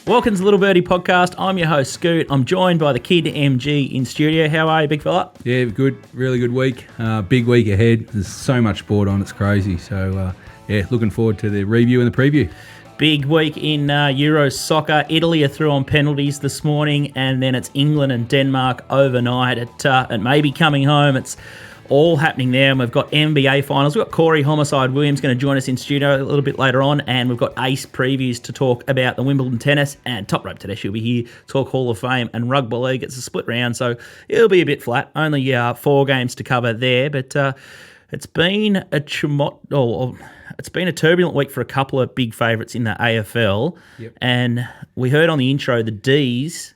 Welcome to the Little Birdie podcast. I'm your host, Scoot. I'm joined by the Kid MG in studio. How are you, big fella? Yeah, good. Really good week. Big week ahead. There's so much sport on. It's crazy. So, looking forward to the review and the preview. Big week in Euro soccer. Italy are through on penalties this morning, and then it's England and Denmark overnight. It may be coming home. It's all happening there, and we've got NBA finals. We've got Corey Homicide Williams going to join us in studio a little bit later on, and we've got ace previews to talk about the Wimbledon tennis, and Top Rope Tedeschi will be here, talk Hall of Fame and Rugby League. It's a split round, so it'll be a bit flat. Only 4 games to cover there, but it's been a turbulent week for a couple of big favourites in the AFL, and we heard on the intro the D's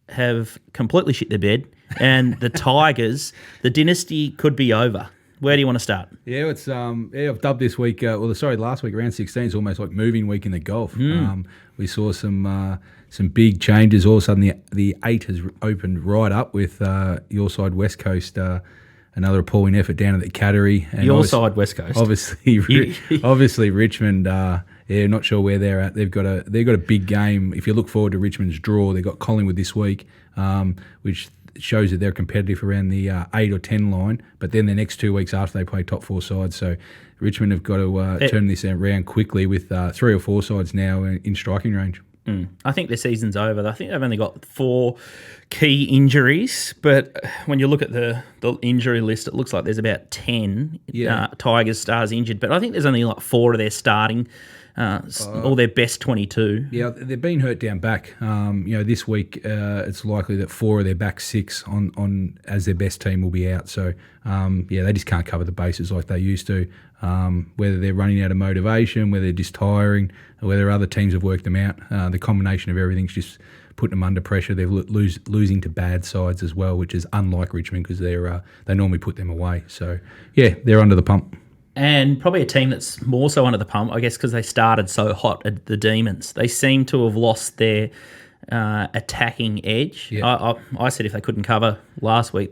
have completely shit their bed. And the Tigers, the dynasty could be over. Where do you want to start? Yeah, it's I've dubbed this week. Last week, round 16 is almost like moving week in the golf. We saw some big changes. All of a sudden, the 8 has opened right up with your side West Coast. Another appalling effort down at the Cattery. And your side West Coast, obviously Richmond. Not sure where they're at. They've got a big game. If you look forward to Richmond's draw, they've got Collingwood this week, which shows that they're competitive around the 8 or 10 line, but then the next 2 weeks after they play top 4 sides. So Richmond have got to turn this around quickly with 3 or 4 sides now in striking range. I think the season's over. I think they've only got 4 key injuries, but when you look at the injury list, it looks like there's about 10 Tigers stars injured, but I think there's only like 4 of their starting all their best 22. Yeah, they've been hurt down back. This week it's likely that 4 of their back 6 on as their best team will be out. So they just can't cover the bases like they used to. Whether they're running out of motivation, whether they're just tiring, or whether other teams have worked them out, the combination of everything's just putting them under pressure. They're losing to bad sides as well, which is unlike Richmond because they normally put them away. So they're under the pump. And probably a team that's more so under the pump, I guess, because they started so hot at the Demons. They seem to have lost their attacking edge. Yeah. I said if they couldn't cover last week,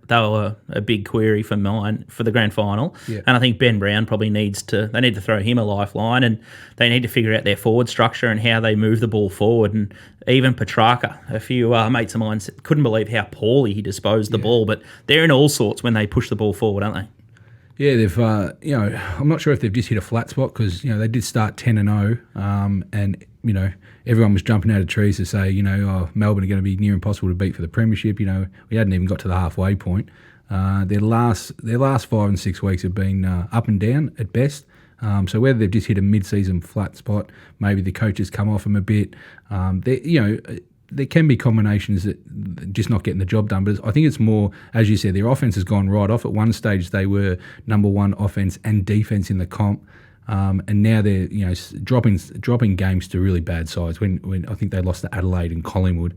they were a big query for mine for the grand final. Yeah. And I think Ben Brown probably need to throw him a lifeline, and they need to figure out their forward structure and how they move the ball forward. And even Petrarca, a few mates of mine couldn't believe how poorly he disposed the ball, but they're in all sorts when they push the ball forward, aren't they? Yeah, they've. I'm not sure if they've just hit a flat spot because they did start 10-0, and everyone was jumping out of trees to say Melbourne are going to be near impossible to beat for the premiership. We hadn't even got to the halfway point. Their last 5 and 6 weeks have been up and down at best. So whether they've just hit a mid-season flat spot, maybe the coaches come off them a bit. There can be combinations that just not getting the job done, but I think it's more, as you said, their offense has gone right off. At one stage, they were number 1 offense and defense in the comp, and now they're dropping games to really bad sides. When I think they lost to Adelaide and Collingwood.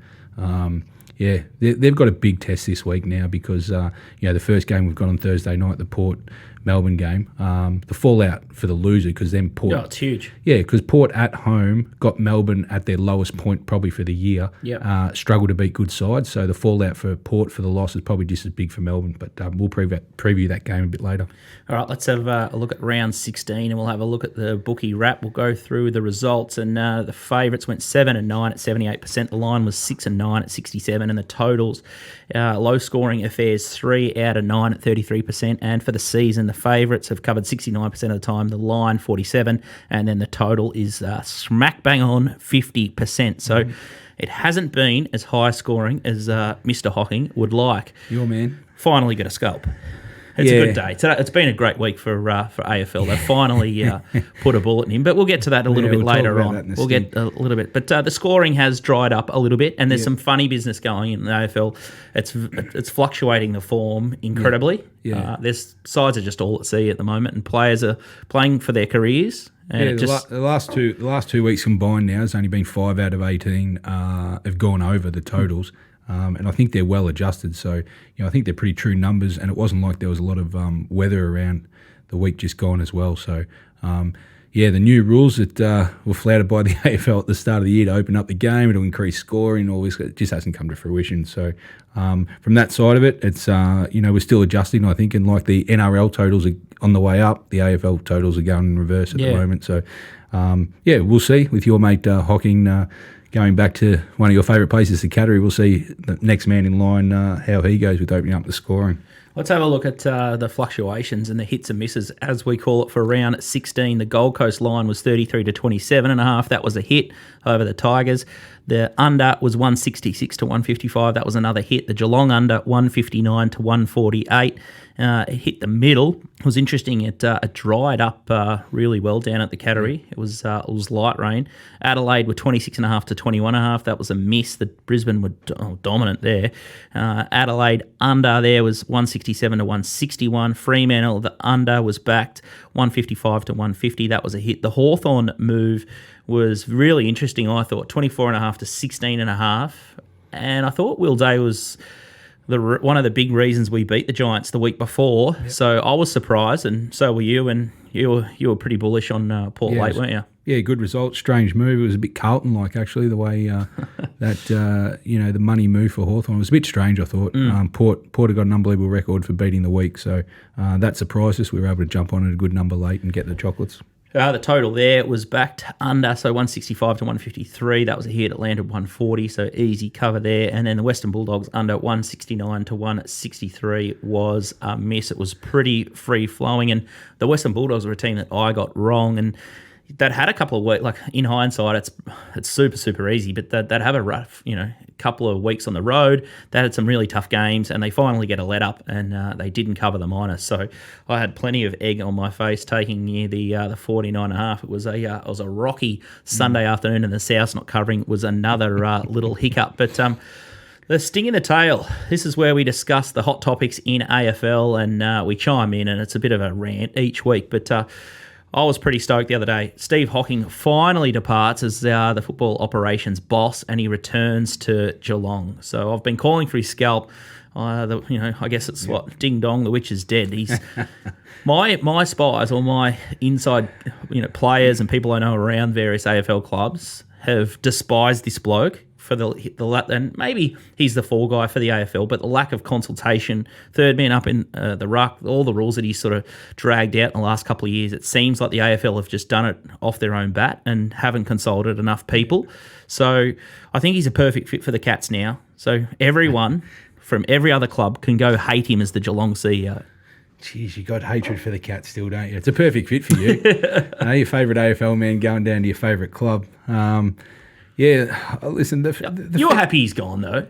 They've got a big test this week now because the first game we've got on Thursday night, the Port Melbourne game, the fallout for the loser because then Port. Oh, it's huge. Yeah, because Port at home got Melbourne at their lowest point probably for the year. Yep. Struggled to beat good sides, so the fallout for Port for the loss is probably just as big for Melbourne. But we'll preview that game a bit later. All right, let's have a look at round 16, and we'll have a look at the bookie wrap. We'll go through the results, and the favourites went 7-9 at 78%. The line was 6-9 at 67%, and the totals, low-scoring affairs 3 out of 9 at 33%. And for the season, the favourites have covered 69% of the time. The line 47%, and then the total is smack bang on 50%. So it hasn't been as high scoring as Mr. Hocking would like. Your man Finally got a scalp. It's a good day. It's been a great week for AFL. They finally put a bullet in him, but we'll get to that a little bit later on. We'll get a little bit, but the scoring has dried up a little bit, and there's some funny business going in the AFL. It's fluctuating the form incredibly. There's sides are just all at sea at the moment, and players are playing for their careers. And the last 2 weeks combined now has only been 5 out of 18 have gone over the totals. And I think they're well adjusted. So, I think they're pretty true numbers. And it wasn't like there was a lot of weather around the week just gone as well. So, the new rules that were flouted by the AFL at the start of the year to open up the game, it'll increase scoring, all this, it just hasn't come to fruition. So, from that side of it, it's, we're still adjusting, I think. And like the NRL totals are on the way up, the AFL totals are going in reverse at the moment. So, we'll see with your mate Hocking going back to one of your favourite places, the Cattery, we'll see the next man in line how he goes with opening up the scoring. Let's have a look at the fluctuations and the hits and misses, as we call it, for round 16. The Gold Coast line was 33 to 27.5. That was a hit over the Tigers. The under was 166 to 155. That was another hit. The Geelong under 159 to 148. It hit the middle. It was interesting. It dried up really well down at the Cattery. It was light rain. Adelaide were 26.5 to 21.5. That was a miss. The Brisbane were dominant there. Adelaide under there was 167 to 161. Fremantle, the under was backed 155 to 150. That was a hit. The Hawthorn move was really interesting, I thought, 24.5 to 16.5. And I thought Will Day was one of the big reasons we beat the Giants the week before. Yep. So I was surprised, and so were you, and you were pretty bullish on Port Lake, weren't you? Yeah, good result. Strange move. It was a bit Carlton-like, actually, the way the money move for Hawthorn. It was a bit strange, I thought. Port had got an unbelievable record for beating the week, so that surprised us. We were able to jump on at a good number late and get the chocolates. The total there was backed under, so 165 to 153. That was a hit. It landed 140, so easy cover there. And then the Western Bulldogs under 169 to 163 was a miss. It was pretty free-flowing, and the Western Bulldogs were a team that I got wrong, and that had a couple of weeks, like in hindsight, it's super easy, but they'd have a rough, couple of weeks on the road. They had some really tough games, and they finally get a let up, and they didn't cover the minus. So I had plenty of egg on my face taking near the 49.5. It was a rocky Sunday afternoon, and the South's not covering was another little hiccup. But the sting in the tail. This is where we discuss the hot topics in AFL, and we chime in, and it's a bit of a rant each week, but. I was pretty stoked the other day. Steve Hocking finally departs as the football operations boss, and he returns to Geelong. So I've been calling for his scalp. I guess it's ding dong, the witch is dead. He's my spies, or my inside players and people I know around various AFL clubs have despised this bloke for the and maybe he's the fall guy for the AFL, but the lack of consultation, third man up in the ruck, all the rules that he's sort of dragged out in the last couple of years, it seems like the AFL have just done it off their own bat and haven't consulted enough people. So I think he's a perfect fit for the Cats now. So everyone from every other club can go hate him as the Geelong CEO. Jeez, you got hatred for the Cats still, don't you? It's a perfect fit for you. Your favourite AFL man going down to your favourite club. Yeah, listen. You're happy he's gone, though.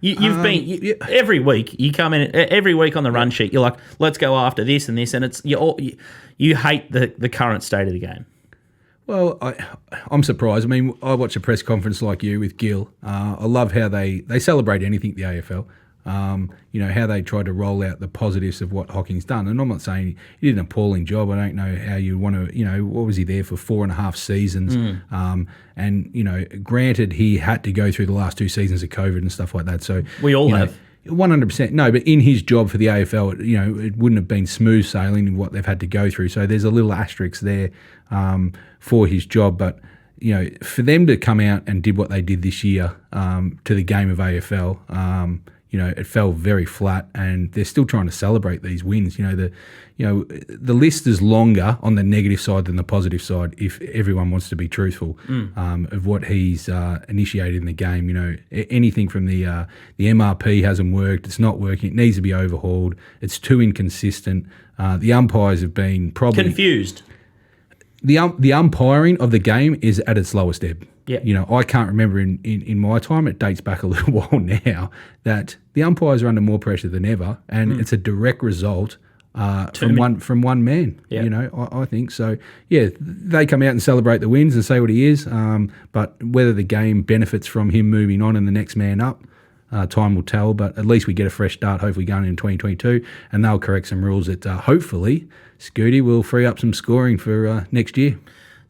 You've been every week. You come in every week on the run sheet. You're like, let's go after this and this, and it's you hate the current state of the game. Well, I'm surprised. I mean, I watch a press conference like you with Gil. I love how they celebrate anything the AFL. How they try to roll out the positives of what Hocking's done. And I'm not saying he did an appalling job. I don't know how you want to, what was he there for 4.5 seasons? Granted, he had to go through the last 2 seasons of COVID and stuff like that. So we all have. 100%. No, but in his job for the AFL, it wouldn't have been smooth sailing in what they've had to go through. So there's a little asterisk there for his job. But, for them to come out and did what they did this year to the game of AFL, it fell very flat, and they're still trying to celebrate these wins. The list is longer on the negative side than the positive side, if everyone wants to be truthful of what he's initiated in the game. Anything from the MRP hasn't worked; it's not working. It needs to be overhauled. It's too inconsistent. The umpires have been probably confused. The umpiring of the game is at its lowest ebb. Yeah. I can't remember in my time, it dates back a little while now, that the umpires are under more pressure than ever, and it's a direct result from one man. Yeah. I think so. Yeah, they come out and celebrate the wins and say what he is, but whether the game benefits from him moving on and the next man up, time will tell. But at least we get a fresh start, hopefully going into 2022, and they'll correct some rules that hopefully Scooty will free up some scoring for next year.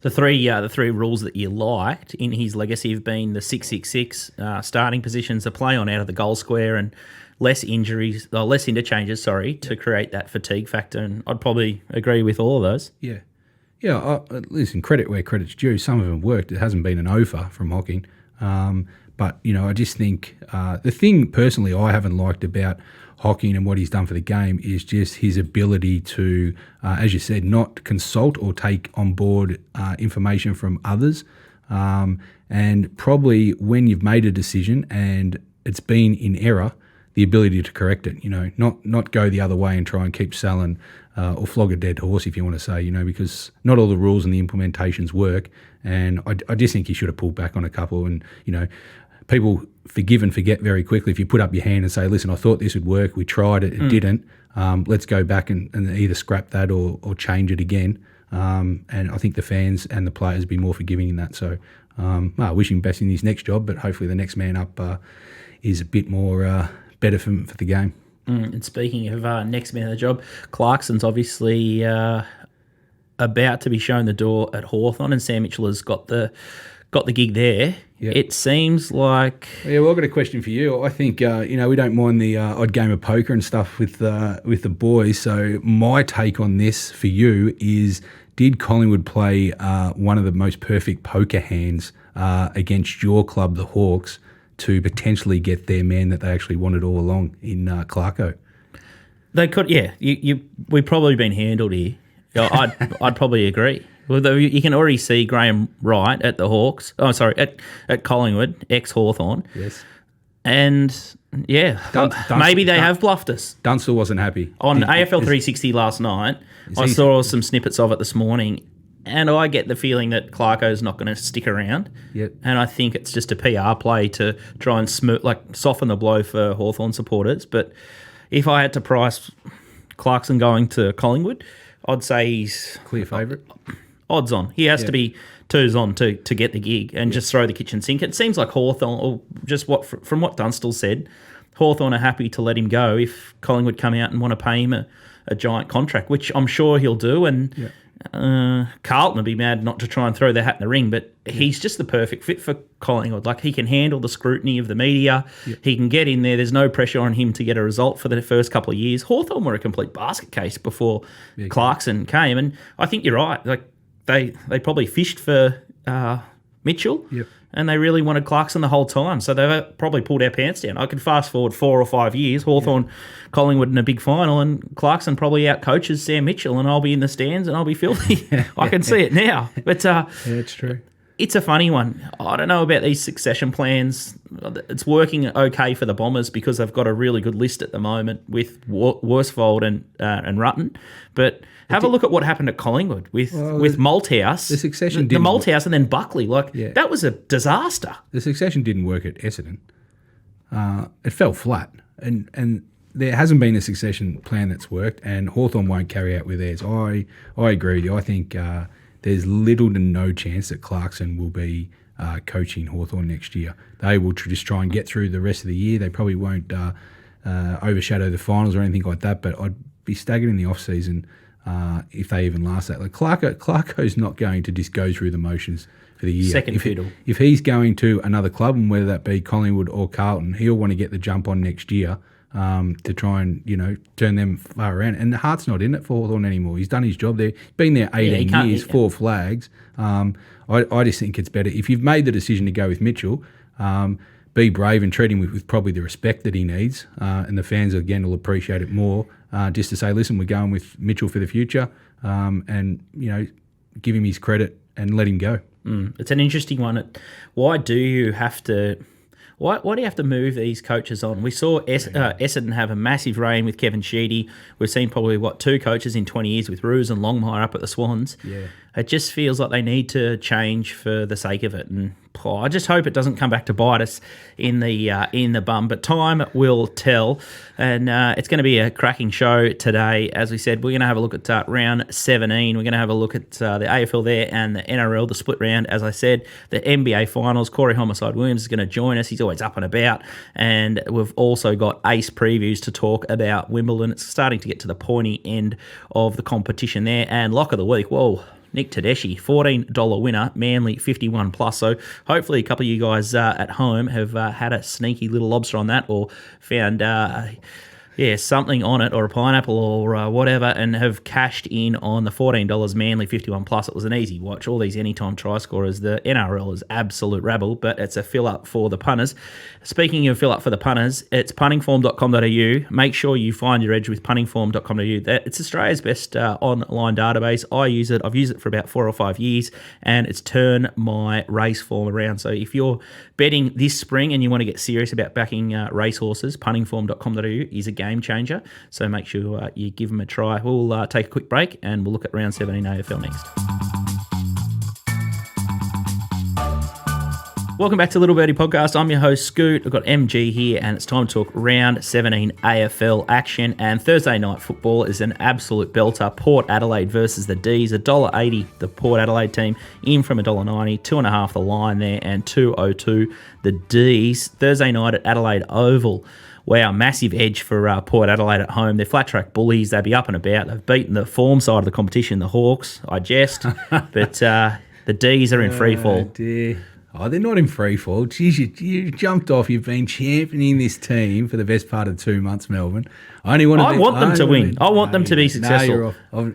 The three rules that you liked in his legacy have been the 6-6-6 starting positions, a play on out of the goal square, and less interchanges, to create that fatigue factor. And I'd probably agree with all of those. Yeah. Listen, credit where credit's due. Some of them worked. It hasn't been an OFA from Hocking. But I just think the thing personally I haven't liked about Hocking and what he's done for the game is just his ability to, as you said, not consult or take on board information from others. And probably when you've made a decision and it's been in error, the ability to correct it, not go the other way and try and keep selling or flog a dead horse, if you want to say, because not all the rules and the implementations work. And I just think you should have pulled back on a couple. And, people forgive and forget very quickly. If you put up your hand and say, listen, I thought this would work, we tried it, it didn't, let's go back and either scrap that or change it again. And I think the fans and the players be more forgiving in that. So I wish him best in his next job, but hopefully the next man up is a bit more better for the game. And speaking of next man of the job, Clarkson's obviously about to be shown the door at Hawthorn, and Sam Mitchell has got the gig there. Yep. It seems like... Yeah, well, I've got a question for you. I think, we don't mind the odd game of poker and stuff with the boys. So my take on this for you is, did Collingwood play one of the most perfect poker hands against your club, the Hawks, to potentially get their man that they actually wanted all along in Clarko? They could, yeah. We've probably been handled here. I'd probably agree. Well, you can already see Graham Wright at the Hawks. Oh, sorry, at Collingwood, ex-Hawthorn. Yes. And, yeah, maybe they have bluffed us. Dunstall wasn't happy. On AFL 360 last night, I saw some snippets of it this morning, and I get the feeling that Clarko's not going to stick around. Yep. And I think it's just a PR play to try and soften the blow for Hawthorn supporters. But if I had to price Clarkson going to Collingwood, I'd say he's... Clear favourite? Odds on. He has to be twos on to get the gig and just throw the kitchen sink. It seems like Hawthorn, or just from what Dunstall said, Hawthorn are happy to let him go if Collingwood come out and want to pay him a giant contract, which I'm sure he'll do. And Carlton would be mad not to try and throw their hat in the ring, but he's just the perfect fit for Collingwood. Like, he can handle the scrutiny of the media. Yep. He can get in there. There's no pressure on him to get a result for the first couple of years. Hawthorn were a complete basket case before Clarkson came, and I think you're right. Like, they probably fished for Mitchell, and they really wanted Clarkson the whole time. So they probably pulled our pants down. I could fast forward 4 or 5 years, Hawthorn, Collingwood in a big final, and Clarkson probably out-coaches Sam Mitchell, and I'll be in the stands and I'll be filthy. I can see it now. But it's true. It's a funny one. I don't know about these succession plans. It's working okay for the Bombers because they've got a really good list at the moment with Worsfold and Rutten. But have a look at what happened at Collingwood with Malthouse. The succession the Malthouse and then Buckley. That was a disaster. The succession didn't work at Essendon. It fell flat. And there hasn't been a succession plan that's worked, and Hawthorn won't carry out with theirs. I agree with you. I think... there's little to no chance that Clarkson will be coaching Hawthorn next year. They will just try and get through the rest of the year. They probably won't overshadow the finals or anything like that, but I'd be staggered in the off-season if they even last that. Like, Clarko's not going to just go through the motions for the year. Second fiddle. If he's going to another club, and whether that be Collingwood or Carlton, he'll want to get the jump on next year to try and, turn them far around. And the heart's not in it for Hawthorn anymore. He's done his job there. He's been there 18 years, 4 flags. I just think it's better. If you've made the decision to go with Mitchell, be brave and treat him with probably the respect that he needs. And the fans, again, will appreciate it more. Just to say, listen, we're going with Mitchell for the future. And, give him his credit and let him go. It's an interesting one. Why do you have to... Why do you have to move these coaches on? We saw Essendon have a massive reign with Kevin Sheedy. We've seen probably, 2 coaches in 20 years with Roos and Longmire up at the Swans. Yeah. It just feels like they need to change for the sake of it. And I just hope it doesn't come back to bite us in the bum. But time will tell. And it's going to be a cracking show today. As we said, we're going to have a look at round 17. We're going to have a look at the AFL there and the NRL, the split round. As I said, the NBA finals. Corey Homicide Williams is going to join us. He's always up and about. And we've also got ace previews to talk about Wimbledon. It's starting to get to the pointy end of the competition there. And lock of the week, whoa. Nick Tedeschi, $14 winner, Manly 51 plus. So hopefully a couple of you guys at home have had a sneaky little lobster on that, or found something on it, or a pineapple, or whatever, and have cashed in on the $14 Manly 51 plus. It was an easy watch. All these anytime try scorers. The NRL is absolute rabble, but it's a fill up for the punters. Speaking of fill up for the punters, it's puntingform.com.au. Make sure you find your edge with puntingform.com.au. It's Australia's best online database. I use it. I've used it for about 4 or 5 years, and it's turned my race form around. So if you're betting this spring and you want to get serious about backing racehorses, puntingform.com.au is a game changer. So make sure you give them a try. We'll take a quick break and we'll look at round 17 AFL next. Welcome back to Little Birdie Podcast. I'm your host, Scoot. I've got MG here, and it's time to talk round 17 AFL action. And Thursday night football is an absolute belter. Port Adelaide versus the D's. $1.80 the Port Adelaide team, in from $1.90. 2.5 the line there, and 2.02 the D's. Thursday night at Adelaide Oval. Wow, massive edge for Port Adelaide at home. They're flat track bullies. They'll be up and about. They've beaten the form side of the competition, the Hawks. I jest. But the D's are in free fall. Dear. Oh, they're not in free fall. Jeez, you jumped off. You've been championing this team for the best part of 2 months, Melbourne. I want them to win. I want them to be successful. No, you're off.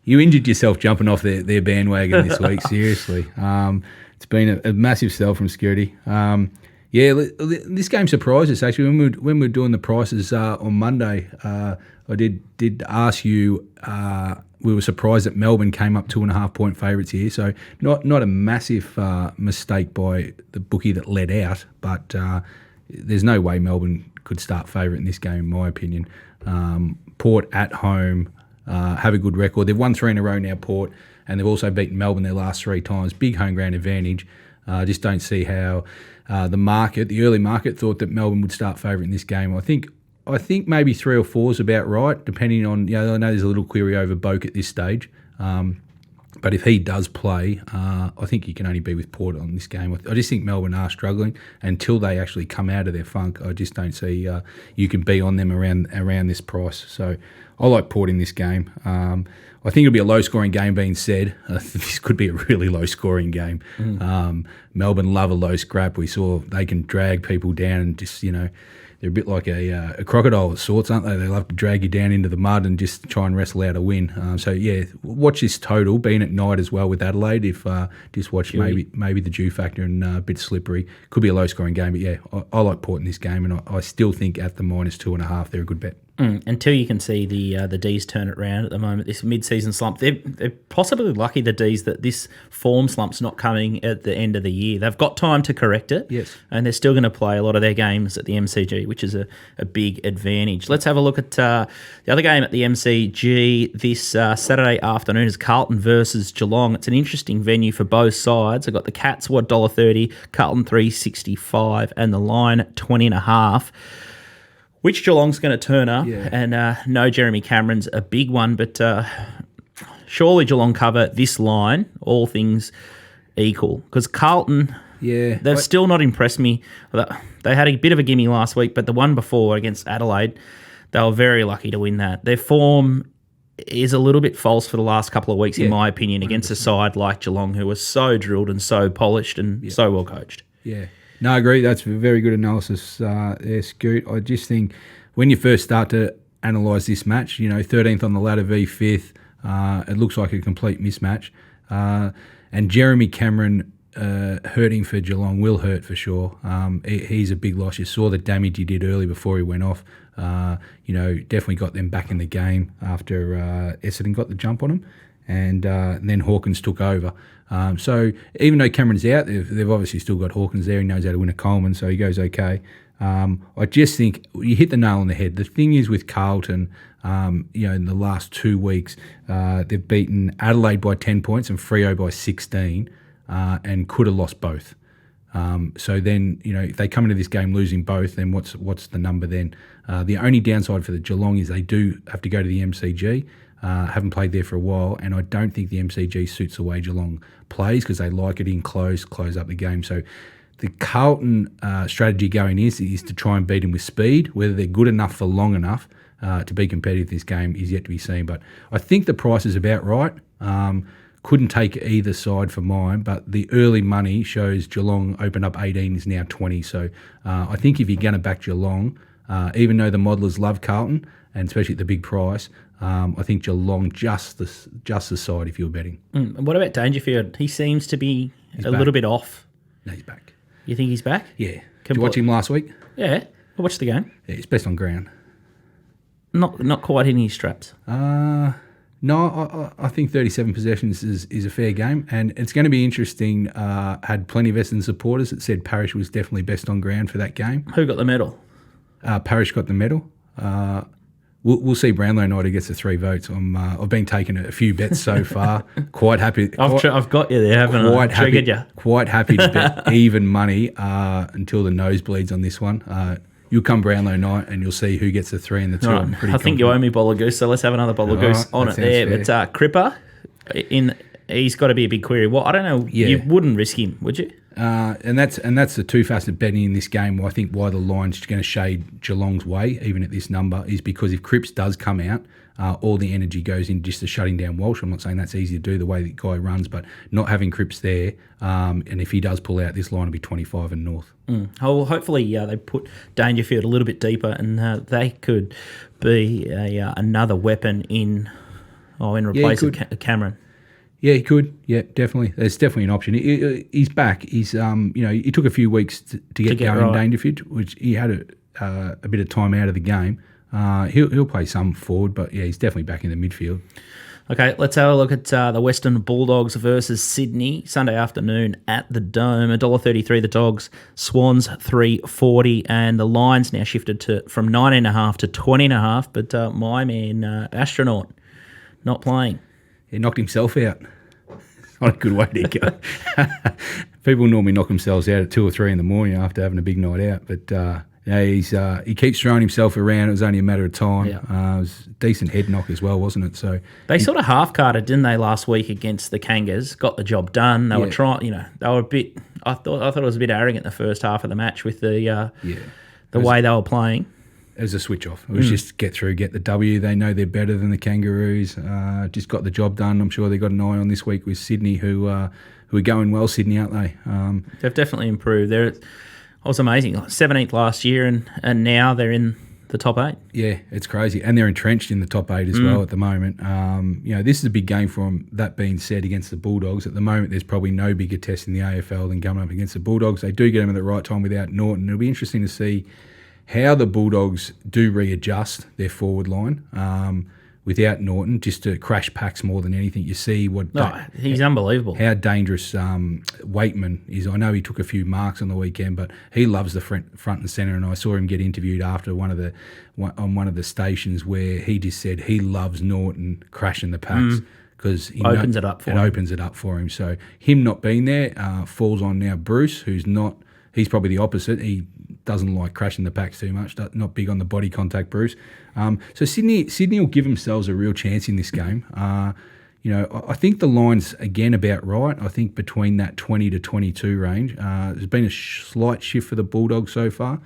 You injured yourself jumping off their bandwagon this week, seriously. It's been a massive sell from Security. This game surprised us, actually. When we were doing the prices on Monday, I did ask you... we were surprised that Melbourne came up 2.5 point favourites here, so not a massive mistake by the bookie that led out, but there's no way Melbourne could start favourite in this game, in my opinion. Port at home have a good record. They've won 3 in a row now, Port, and they've also beaten Melbourne their last 3 times. Big home ground advantage. Just don't see how the early market thought that Melbourne would start favourite in this game. I think maybe 3 or 4 is about right, depending on, I know there's a little query over Boak at this stage, but if he does play, I think you can only be with Port on this game. I just think Melbourne are struggling until they actually come out of their funk. I just don't see you can be on them around this price. So I like Port in this game. I think it'll be a low-scoring game being said. This could be a really low-scoring game. Melbourne love a low scrap. We saw they can drag people down and just, they're a bit like a crocodile of sorts, aren't they? They love to drag you down into the mud and just try and wrestle out a win. Watch this total, being at night as well with Adelaide. If just watch maybe the dew factor and a bit slippery. Could be a low-scoring game, but I like Port in this game, and I still think at the -2.5 they're a good bet. Until you can see the D's turn it around at the moment, this mid-season slump. They're possibly lucky, the D's, that this form slump's not coming at the end of the year. They've got time to correct it, yes, and they're still going to play a lot of their games at the MCG, which is a big advantage. Let's have a look at the other game at the MCG this Saturday afternoon is Carlton versus Geelong. It's an interesting venue for both sides. I've got the Cats, $1.30, Carlton $3.65, and the line 20.5. Which Geelong's going to turn up, and no, Jeremy Cameron's a big one, but surely Geelong cover this line, all things equal, because Carlton, they've still not impressed me. They had a bit of a gimme last week, but the one before against Adelaide, they were very lucky to win that. Their form is a little bit false for the last couple of weeks, in my opinion, against 100%. A side like Geelong, who was so drilled and so polished and so well coached. Yeah. No, I agree. That's a very good analysis there, Scoot. I just think when you first start to analyse this match, 13th on the ladder v 5th, it looks like a complete mismatch. And Jeremy Cameron hurting for Geelong will hurt for sure. He's a big loss. You saw the damage he did early before he went off. Definitely got them back in the game after Essendon got the jump on him. And then Hawkins took over. So even though Cameron's out, they've obviously still got Hawkins there. He knows how to win a Coleman, so he goes okay. I just think you hit the nail on the head. The thing is with Carlton, in the last 2 weeks, they've beaten Adelaide by 10 points and Freo by 16, and could have lost both. So then, if they come into this game losing both, then what's the number then? The only downside for the Geelong is they do have to go to the MCG. Haven't played there for a while, and I don't think the MCG suits the way Geelong plays because they like it in close up the game. So the Carlton strategy going is to try and beat them with speed. Whether they're good enough for long enough to be competitive in this game is yet to be seen. But I think the price is about right. Couldn't take either side for mine, but the early money shows Geelong opened up 18 is now 20. So I think if you're going to back Geelong, Even though the modelers love Carlton, and especially at the big price, I think Geelong just the side if you're betting. What about Dangerfield? He seems to be a little bit off. No, he's back. You think he's back? Yeah. Did you watch him last week? Yeah, I watched the game. Yeah, he's best on ground. Not quite hitting his straps. No, I think 37 possessions is a fair game, and it's going to be interesting. Had plenty of Essendon supporters that said Parrish was definitely best on ground for that game. Who got the medal? Parrish got the medal. We'll see Brownlow night who gets the 3 votes. I've been taking a few bets so far. Quite happy. I've got you there, haven't I? Triggered you. Quite happy to bet even money until the nosebleeds on this one. You'll come Brownlow night and you'll see who gets the 3 and the 2. Right. I think you owe me Bola Goose, so let's have another Bola Goose on it there. Fair. But Cripper, he's got to be a big query. Well, I don't know. Yeah. You wouldn't risk him, would you? And that's the two facets of betting in this game. I think why the line's going to shade Geelong's way, even at this number, is because if Cripps does come out, all the energy goes in just to shutting down Walsh. I'm not saying that's easy to do the way the guy runs, but not having Cripps there, and if he does pull out, this line will be 25 and north. Oh, hopefully they put Dangerfield a little bit deeper, and they could be another weapon in replace of Cameron. Yeah, he could. Yeah, definitely. There's definitely an option. He's back. He's he took a few weeks to get going, right. Dangerfield, which he had a bit of time out of the game. He'll play some forward, but yeah, he's definitely back in the midfield. Okay, let's have a look at the Western Bulldogs versus Sydney, Sunday afternoon at the Dome. $1.33 the Dogs, Swans $3.40, and the line's now shifted from 9.5 to 20.5. But my man, Astronaut, not playing. He knocked himself out. Not a good way to go. People normally knock themselves out at 2 or 3 in the morning after having a big night out, but he keeps throwing himself around. It was only a matter of time. Yeah. It was a decent head knock as well, wasn't it? So they sort of half-carded, didn't they, last week against the Kangas? Got the job done. They were trying. They were a bit. I thought it was a bit arrogant the first half of the match with the way they were playing. It was a switch off. It was just get through, get the W. They know they're better than the Kangaroos. Just got the job done. I'm sure they got an eye on this week with Sydney, who are going well. Sydney, aren't they? They've definitely improved. It was amazing. 17th last year, and now they're in the top 8. Yeah, it's crazy, and they're entrenched in the top 8 as well at the moment. This is a big game for them. That being said, against the Bulldogs at the moment, there's probably no bigger test in the AFL than coming up against the Bulldogs. They do get them at the right time without Norton. It'll be interesting to see how the Bulldogs do readjust their forward line without Norton, just to crash packs more than anything. You see he's unbelievable. How dangerous Waitman is. I know he took a few marks on the weekend, but he loves the front and centre. And I saw him get interviewed after on one of the stations where he just said he loves Norton crashing the packs. Because it opens it up for him. So him not being there falls on now Bruce, who's not. He's probably the opposite. He doesn't like crashing the packs too much. Not big on the body contact, Bruce. So Sydney will give themselves a real chance in this game. I think the line's again about right. I think between that 20 to 22 range. There's been a slight shift for the Bulldogs so far.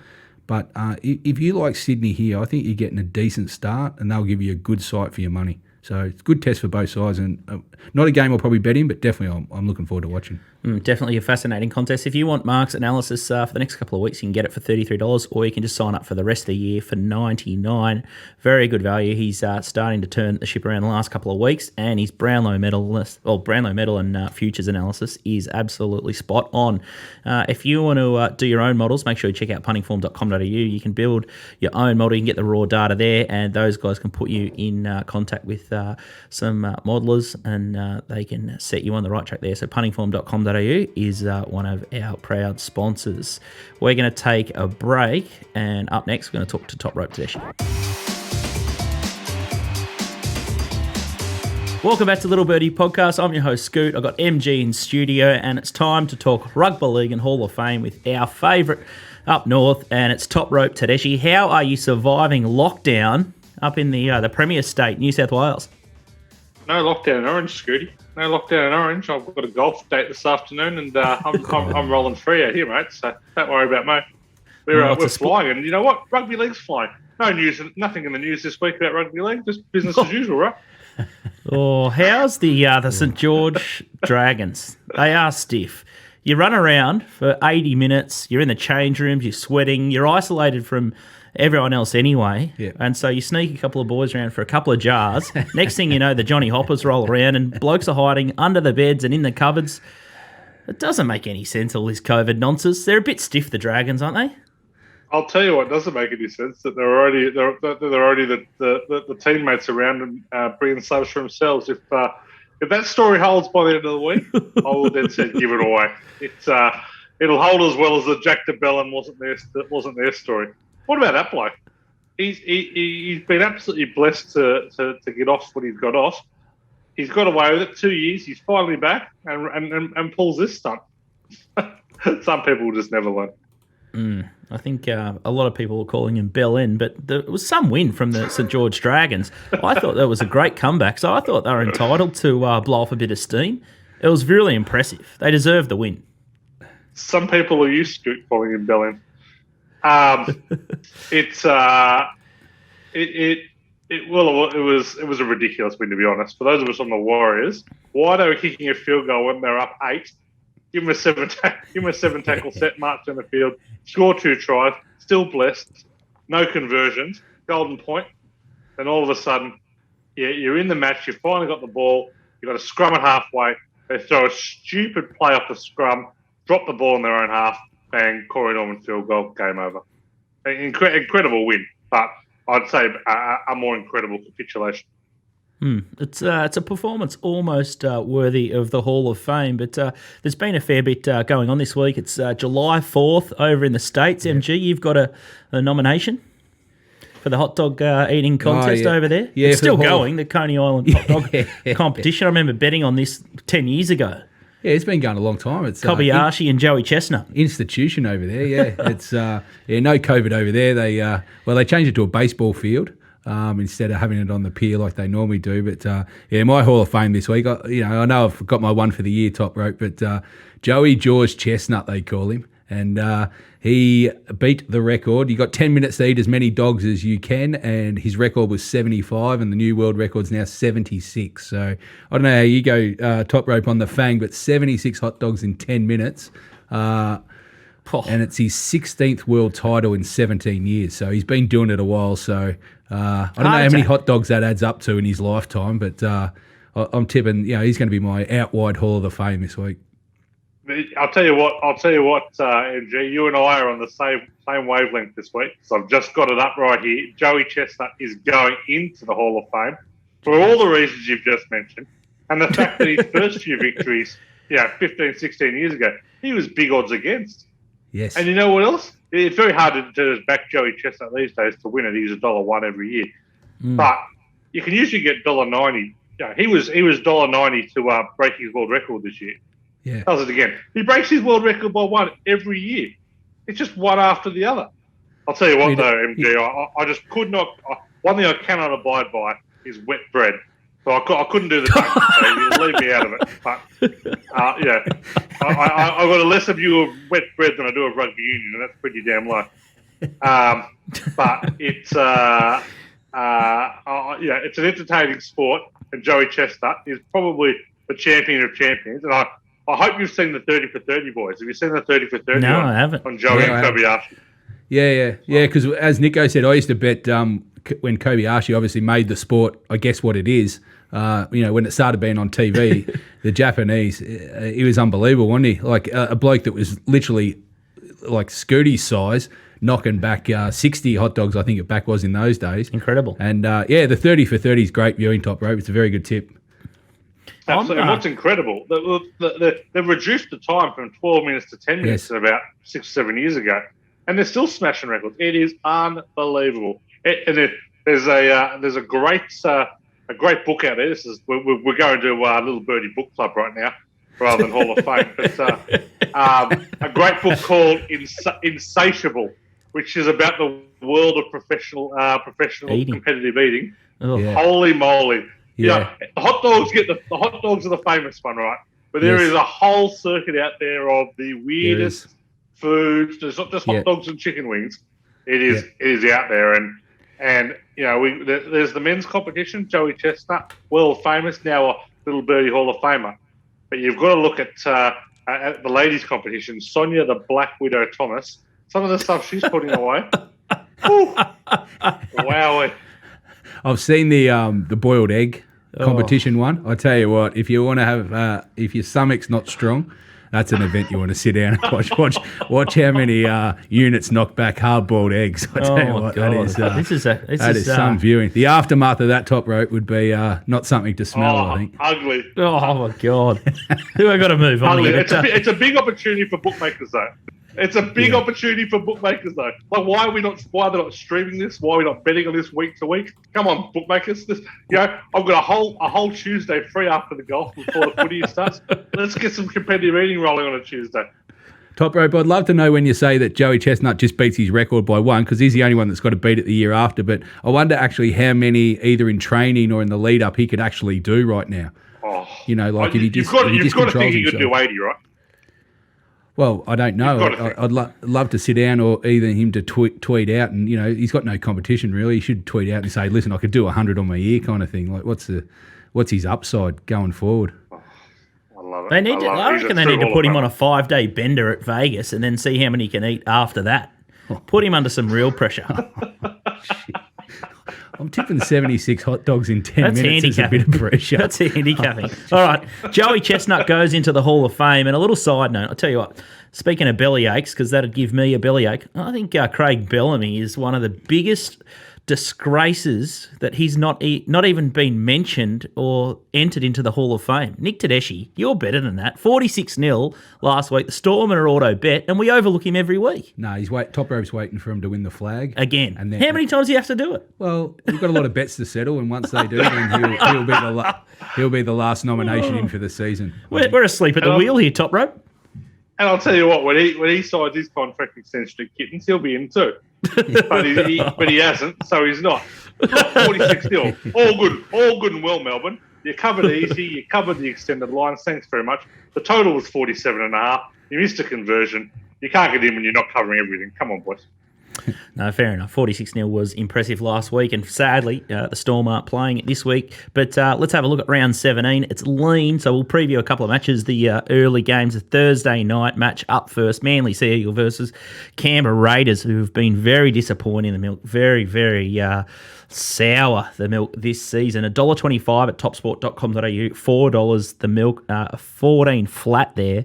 But if you like Sydney here, I think you're getting a decent start, and they'll give you a good sight for your money. So it's a good test for both sides, and not a game I'll probably bet in, but definitely I'm looking forward to watching. Definitely a fascinating contest. If you want Mark's analysis for the next couple of weeks, you can get it for $33, or you can just sign up for the rest of the year for $99. Very good value. He's starting to turn the ship around the last couple of weeks, and his Brownlow medal and futures analysis is absolutely spot on. If you want to do your own models, make sure you check out puntingform.com.au. You can build your own model. You can get the raw data there, and those guys can put you in contact with some modelers, and they can set you on the right track there. So puntingform.com.au is one of our proud sponsors. We're going to take a break, and up next we're going to talk to Top Rope Tedeschi. Welcome back to Little Birdie Podcast. I'm your host Scoot. I've got MG in studio, and it's time to talk Rugby League and Hall of Fame with our favourite up north, and it's Top Rope Tedeschi. How are you surviving lockdown up in the Premier State, New South Wales? No lockdown in Orange, Scooty. No lockdown in Orange. I've got a golf date this afternoon, and I'm rolling free out here, mate. So don't worry about me. We're flying, and you know what? Rugby league's flying. No news, nothing in the news this week about rugby league. Just business as usual, right? Oh, how's the St George Dragons? They are stiff. You run around for 80 minutes. You're in the change rooms. You're sweating. You're isolated from everyone else anyway. Yeah. And so you sneak a couple of boys around for a couple of jars. Next thing you know, the Johnny Hoppers roll around and blokes are hiding under the beds and in the cupboards. It doesn't make any sense, all this COVID nonsense. They're a bit stiff, the Dragons, aren't they? I'll tell you what doesn't make any sense, that they're already the teammates around them bringing subs for themselves. If that story holds by the end of the week, I will then say give it away. It'll hold as well as the Jack de Bellin wasn't their story. What about that bloke? He's been absolutely blessed to get off what he's got off. He's got away with it 2 years. He's finally back and pulls this stunt. Some people just never learn. I think a lot of people were calling him Bellin, but there was some win from the St George Dragons. I thought that was a great comeback, so I thought they were entitled to blow off a bit of steam. It was really impressive. They deserved the win. Some people are used to calling him Bellin. It was a ridiculous win, to be honest. For those of us on the Warriors, why they were kicking a field goal when they're up 8? Give him a seven tackle set, march on the field, score 2 tries, still blessed, no conversions, golden point. Then all of a sudden, you're in the match. You finally got the ball. You got to scrum it halfway. They throw a stupid play off the scrum, drop the ball in their own half, bang, Corey Norman field goal, game over. Incredible win, but I'd say a more incredible capitulation. It's a performance almost worthy of the Hall of Fame, but there's been a fair bit going on this week. It's July 4th over in the States. Yeah. MG, you've got a nomination for the hot dog eating contest over there. Yeah, it's still going, the Coney Island hot dog competition. I remember betting on this 10 years ago. Yeah, it's been going a long time. It's Kobayashi and Joey Chestnut. Institution over there, yeah. It's no COVID over there. They changed it to a baseball field. Instead of having it on the pier like they normally do. But, my Hall of Fame this week, I know I've got my one for the year top rope, but Joey George Chestnut, they call him, and he beat the record. You got 10 minutes to eat as many dogs as you can, and his record was 75, and the new world record's now 76. So I don't know how you go top rope on the Fang, but 76 hot dogs in 10 minutes. And it's his 16th world title in 17 years. So he's been doing it a while. So I don't know how many hot dogs that adds up to in his lifetime, but I'm tipping, he's going to be my out-wide Hall of the Fame this week. I'll tell you what, MG, you and I are on the same wavelength this week. So I've just got it up right here. Joey Chestnut is going into the Hall of Fame for all the reasons you've just mentioned. And the fact that his first few victories, 15, 16 years ago, he was big odds against. Yes. And you know what else? It's very hard to back Joey Chestnut these days to win it. He's $1 every year. But you can usually get $1.90. He was $1.90 to break his world record this year. Yeah. Does it again. He breaks his world record by one every year. It's just one after the other. I'll tell you what, though, MG, I just could not. One thing I cannot abide by is wet bread. So I couldn't do the duck, so you leave me out of it. But, I've got a lesser view of wet bread than I do of rugby union, and that's pretty damn low. But it's it's an entertaining sport, and Joey Chestnut is probably the champion of champions. And I hope you've seen the 30 for 30, boys. Have you seen the 30 for 30? No, I haven't. On Joey and Kobayashi. Yeah, because as Nico said, I used to bet when Kobayashi obviously made the sport, I guess what it is, when it started being on TV, the Japanese, he was unbelievable, wasn't he? Like a bloke that was literally like Scooty's size, knocking back 60 hot dogs, I think it back was in those days. Incredible. And the 30 for 30 is great viewing top rope. It's a very good tip. Absolutely. And what's incredible, they've reduced the time from 12 minutes to 10 minutes about 6 or 7 years ago, and they're still smashing records. It is unbelievable. There's a great book out there. We're going to a little Birdie book club right now, rather than Hall of Fame. But a great book called Insatiable, which is about the world of professional competitive eating. Oh. Yeah. Holy moly! Yeah. The hot dogs are the famous one, right? But there is a whole circuit out there of the weirdest foods. There's not just hot dogs and chicken wings. It is out there, and there's the men's competition. Joey Chestnut, world famous, now a little Birdie Hall of Famer. But you've got to look at the ladies' competition. Sonia the Black Widow Thomas. Some of the stuff she's putting away. Woo! Wow. I've seen the boiled egg competition one. I tell you what, if you want to have, if your stomach's not strong, that's an event you want to sit down and watch how many units knock back hard-boiled eggs. I tell you what, God. that is some viewing. The aftermath of that top rope would be not something to smell, I think. Ugly. Oh, my God. Who I got to move on here? It's a big opportunity for bookmakers, though. It's a big opportunity for bookmakers, though. Like, why are they not streaming this? Why are we not betting on this week to week? Come on, bookmakers. I've got a whole Tuesday free after the golf before the footy starts. Let's get some competitive eating rolling on a Tuesday. Top rope, I'd love to know when you say that Joey Chestnut just beats his record by one, because he's the only one that's got to beat it the year after. But I wonder actually how many, either in training or in the lead up, he could actually do right now. Oh, if he just you've got to think he himself. could do 80, right? Well, I don't know. I'd love to sit down, or either him to tweet out, and he's got no competition really. He should tweet out and say, "Listen, I could do 100 on my year," kind of thing. Like, what's his upside going forward? I love it. They need I reckon they need to put him on a 5-day bender at Vegas, and then see how many he can eat after that. Put him under some real pressure. I'm tipping 76 hot dogs in 10 minutes is a bit of pressure. That's handicapping. All right. Joey Chestnut goes into the Hall of Fame. And a little side note, I'll tell you what, speaking of belly aches, because that'd give me a belly ache, I think Craig Bellamy is one of the biggest disgraces that he's not even been mentioned or entered into the Hall of Fame. Nick Tedeschi, you're better than that. 46-0 last week. The Storm are auto bet, and we overlook him every week. No, top rope's waiting for him to win the flag. Again. And then, how many times do you have to do it? Well, we've got a lot of bets to settle, and once they do, then he'll be the last nomination in for the season. We're asleep at the wheel here, top rope. And I'll tell you what, when he signs his contract extension at Kittens, he'll be in too. but he hasn't, so he's not. 46-0. All good and well, Melbourne. You covered easy. You covered the extended lines. Thanks very much. The total was 47.5. You missed a conversion. You can't get in when you're not covering everything. Come on, boys. No, fair enough. 46-0 was impressive last week, and sadly, the Storm aren't playing it this week. But let's have a look at round 17. It's lean, so we'll preview a couple of matches. The early games, the Thursday night match up first, Manly Sea Eagle versus Canberra Raiders, who have been very disappointing in the milk. Very, very sour, the milk this season. $1.25 at topsport.com.au, $4 the milk, 14 flat there.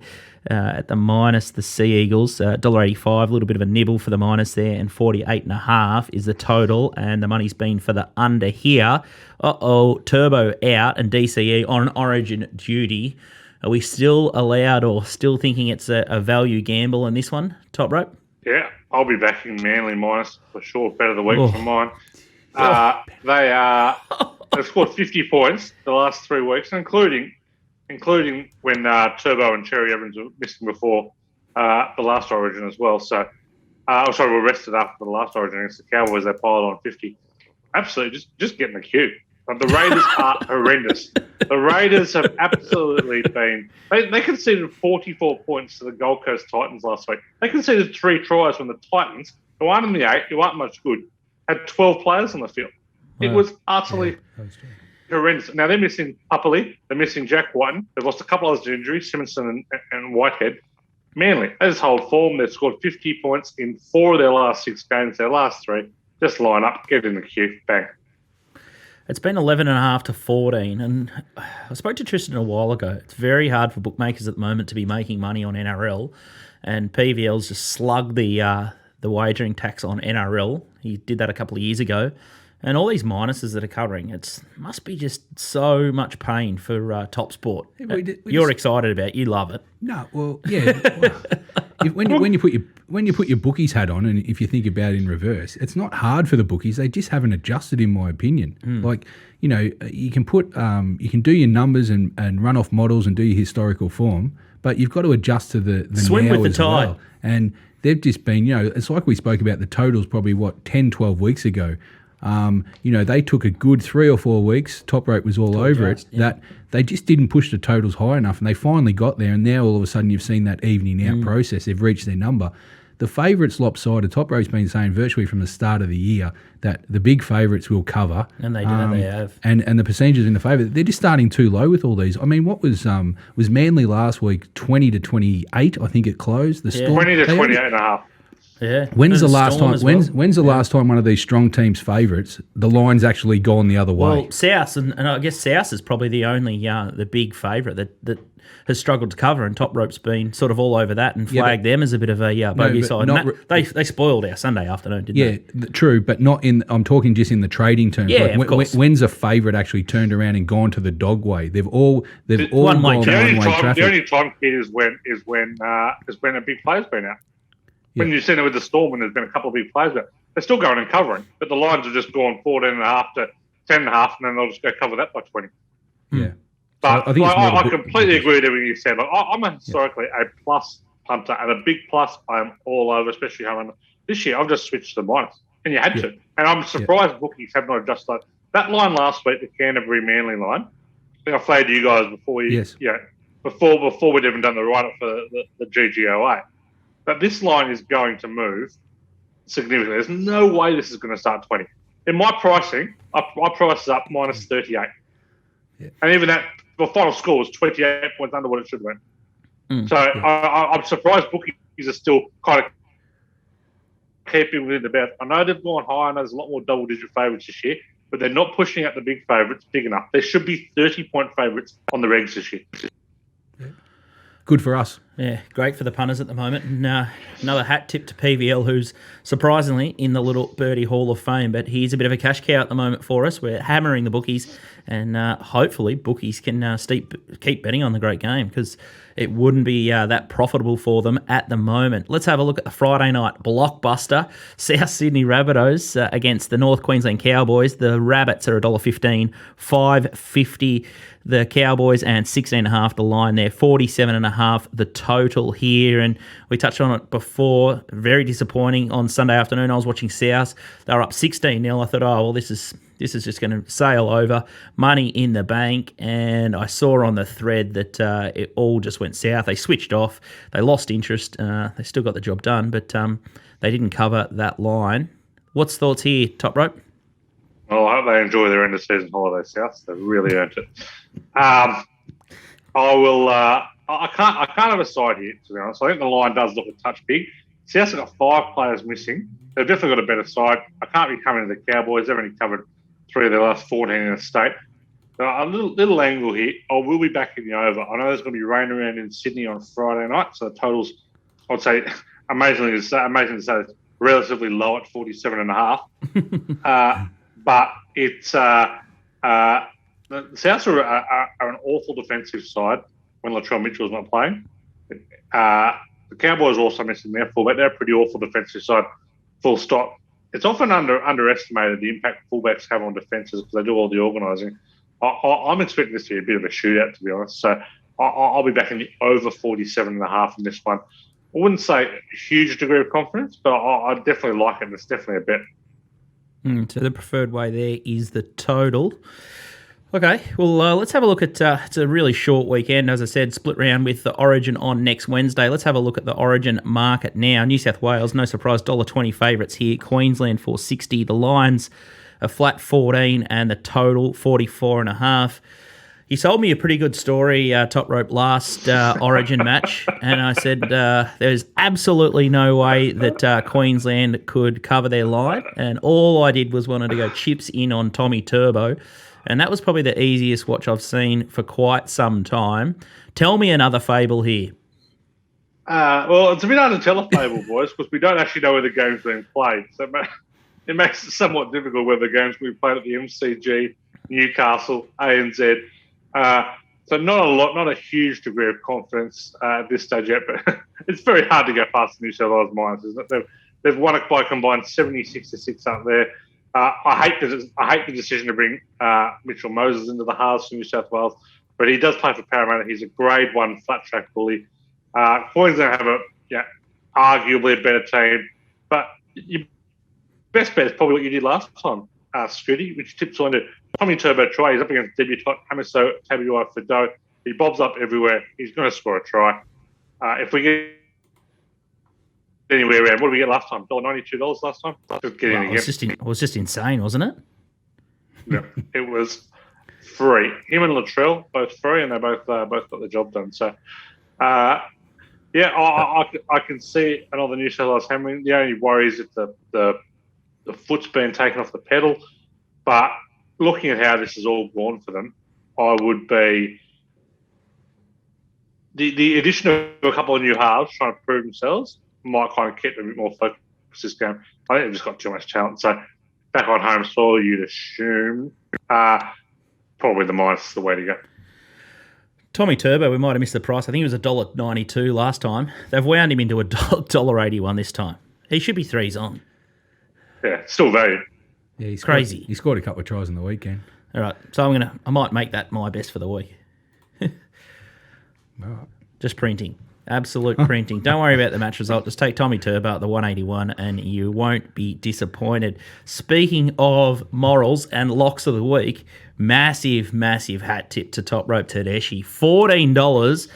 At the minus, the Sea Eagles, $1.85, a little bit of a nibble for the minus there, and 48.5 is the total, and the money's been for the under here. Turbo out and DCE on Origin duty. Are we still allowed or still thinking it's a value gamble in this one, top rope? Yeah, I'll be backing Manly minus for sure. Better the week from mine. They've scored 50 points the last 3 weeks, including when Turbo and Cherry Evans were missing before the last Origin as well. So, were rested after the last Origin against the Cowboys. They piled on 50. Absolutely, just get in the queue. But the Raiders are horrendous. The Raiders have absolutely been... They conceded 44 points to the Gold Coast Titans last week. They conceded 3 tries when the Titans, who aren't in the 8, who aren't much good, had 12 players on the field. It was utterly... horrendous. Now, they're missing Uppally. They're missing Jack Whiten. They've lost a couple others to injury, Simonson and Whitehead. Manly, they just hold form. They've scored 50 points in 4 of their last 6 games. Their last 3, just line up, get in the queue, bang. It's been 11.5 to 14, and I spoke to Tristan a while ago. It's very hard for bookmakers at the moment to be making money on NRL, and PVL's just slugged the wagering tax on NRL. He did that a couple of years ago. And all these minuses that are covering, it must be just so much pain for Top Sport. You're excited about it. You love it. No, well, yeah. When you put your bookies hat on, and if you think about it in reverse, it's not hard for the bookies. They just haven't adjusted, in my opinion. Like, you can you can do your numbers and run off models and do your historical form, but you've got to adjust to the swim now with the as tide. well. And they've just been, it's like we spoke about the totals probably 10, 12 weeks ago. They took a good 3 or 4 weeks. Top Rope was all over it. Yeah. That they just didn't push the totals high enough, and they finally got there. And now all of a sudden, you've seen that evening out process. They've reached their number. The favourites lopsided. Top Rope's been saying virtually from the start of the year that the big favourites will cover, and they do. They have, and the percentages in the favour. They're just starting too low with all these. I mean, what was Manly last week? 20 to 28, I think it closed. The Storm, 20 to 28.5. Yeah. When's the last Storm time? as well. When's the last time one of these strong teams' favourites, the line's actually gone the other way? Well, South, and I guess South is probably the only the big favourite that has struggled to cover, and Top Rope's been sort of all over that and flagged them as a bit of a bogey side. They spoiled our Sunday afternoon, didn't they? Yeah, true, but not in. I'm talking just in the trading terms. Yeah, of course. When's a favourite actually turned around and gone to the dog way? They've all gone one-way one-way traffic. traffic. The only time is when a big player's been out. When you've seen it with the Storm, when there's been a couple of big players, but they're still going and covering. But the lines have just gone 14.5 to 10.5, and then they'll just go cover that by 20. Yeah. But so I completely agree with everything you said. Like, I'm historically a plus punter, and a big plus I'm all over, especially having this year. I've just switched to the minus, and you had to. And I'm surprised bookies have not adjusted that line last week, the Canterbury Manly line. I think I flagged you guys before before we'd even done the write-up for the GGOA. But this line is going to move significantly. There's no way this is going to start 20. In my pricing, I price it up minus 38. Yeah. And even that, the final score was 28 points under what it should have been. I'm surprised bookies are still kind of keeping within the bet. I know they've gone high. I know there's a lot more double-digit favourites this year, but they're not pushing out the big favourites big enough. There should be 30-point favourites on the regs this year. Good for us. Yeah, great for the punters at the moment. And another hat tip to PVL, who's surprisingly in the little Birdie Hall of Fame, but he's a bit of a cash cow at the moment for us. We're hammering the bookies, and hopefully bookies can keep betting on the great game, because it wouldn't be that profitable for them at the moment. Let's have a look at the Friday night blockbuster. South Sydney Rabbitohs against the North Queensland Cowboys. The Rabbits are $1.15, $5.50 the Cowboys, and 16.5 the line there, 47.5 the total here. And we touched on it before. Very disappointing on Sunday afternoon. I was watching South. They were up 16-0. I thought, oh, well, this is just going to sail over. Money in the bank. And I saw on the thread that it all just went south. They switched off. They lost interest. They still got the job done, but they didn't cover that line. What's thoughts here, Top Rope? Well, I hope they enjoy their end of season holiday, South. They've really earned it. I can't have a side here, to be honest. I think the line does look a touch big. South's got 5 players missing. They've definitely got a better side. I can't be coming to the Cowboys. They've only covered 3 of their last 14 in the state. A little angle here. I will be back in the over. I know there's going to be rain around in Sydney on Friday night, so the totals, I'd say, amazing to say, it's relatively low at 47.5. But it's the Souths are an awful defensive side when Latrell Mitchell's not playing. The Cowboys are also missing their fullback. They're a pretty awful defensive side, full stop. It's often underestimated the impact fullbacks have on defences because they do all the organising. I'm expecting this to be a bit of a shootout, to be honest. So I'll be back in the over 47.5 in this one. I wouldn't say a huge degree of confidence, but I definitely like it, and it's definitely a bet. So the preferred way there is the total. Okay, well, let's have a look at it's a really short weekend. As I said, split round with the Origin on next Wednesday. Let's have a look at the Origin market now. New South Wales, no surprise, $1.20 favourites here. Queensland, $4.60. The lines a flat 14 and the total 44.5. He sold me a pretty good story, Top Rope, last Origin match, and I said there's absolutely no way that Queensland could cover their line, and all I did was wanted to go chips in on Tommy Turbo, and that was probably the easiest watch I've seen for quite some time. Tell me another fable here. Well, it's a bit hard to tell a fable, boys, because we don't actually know where the game's being played, so it makes it somewhat difficult where the game's being played at the MCG, Newcastle, ANZ. So not a huge degree of confidence at this stage yet, but it's very hard to go past the New South Wales Miners, isn't it? They've won it by combined 76-6 up there. I hate the decision to bring Mitchell Moses into the halves for New South Wales, but he does play for Parramatta. He's a grade 1 flat track bully. Queensland have arguably a better team, but your best bet is probably what you did last time, Scooty, which tips on to Tommy Turbo try. He's up against debutant Hamiso Tabuai Fido. He bobs up everywhere. He's going to score a try. If we get anywhere around, what did we get last time? $92 last time? Just get in again. It was just insane, wasn't it? Yeah, it was free. Him and Latrell, both free, and they both got the job done. So, Yeah, I can see another New South Wales hammering. The only worry is if the foot's been taken off the pedal. But looking at how this has all gone for them, I would be the addition of a couple of new halves trying to prove themselves might kind of keep them a bit more focused this game. I think they've just got too much talent. So back on home soil, you'd assume probably the minus is the way to go. Tommy Turbo, we might have missed the price. I think it was $1.92 last time. They've wound him into $1.81 this time. He should be threes on. Yeah, still value. Yeah, he's crazy. He scored a couple of tries on the weekend. All right, so I might make that my best for the week. All right. Just printing. Absolute printing. Don't worry about the match result. Just take Tommy Turbo at the 181 and you won't be disappointed. Speaking of morals and locks of the week, massive hat tip to Top Rope Tedeschi. $14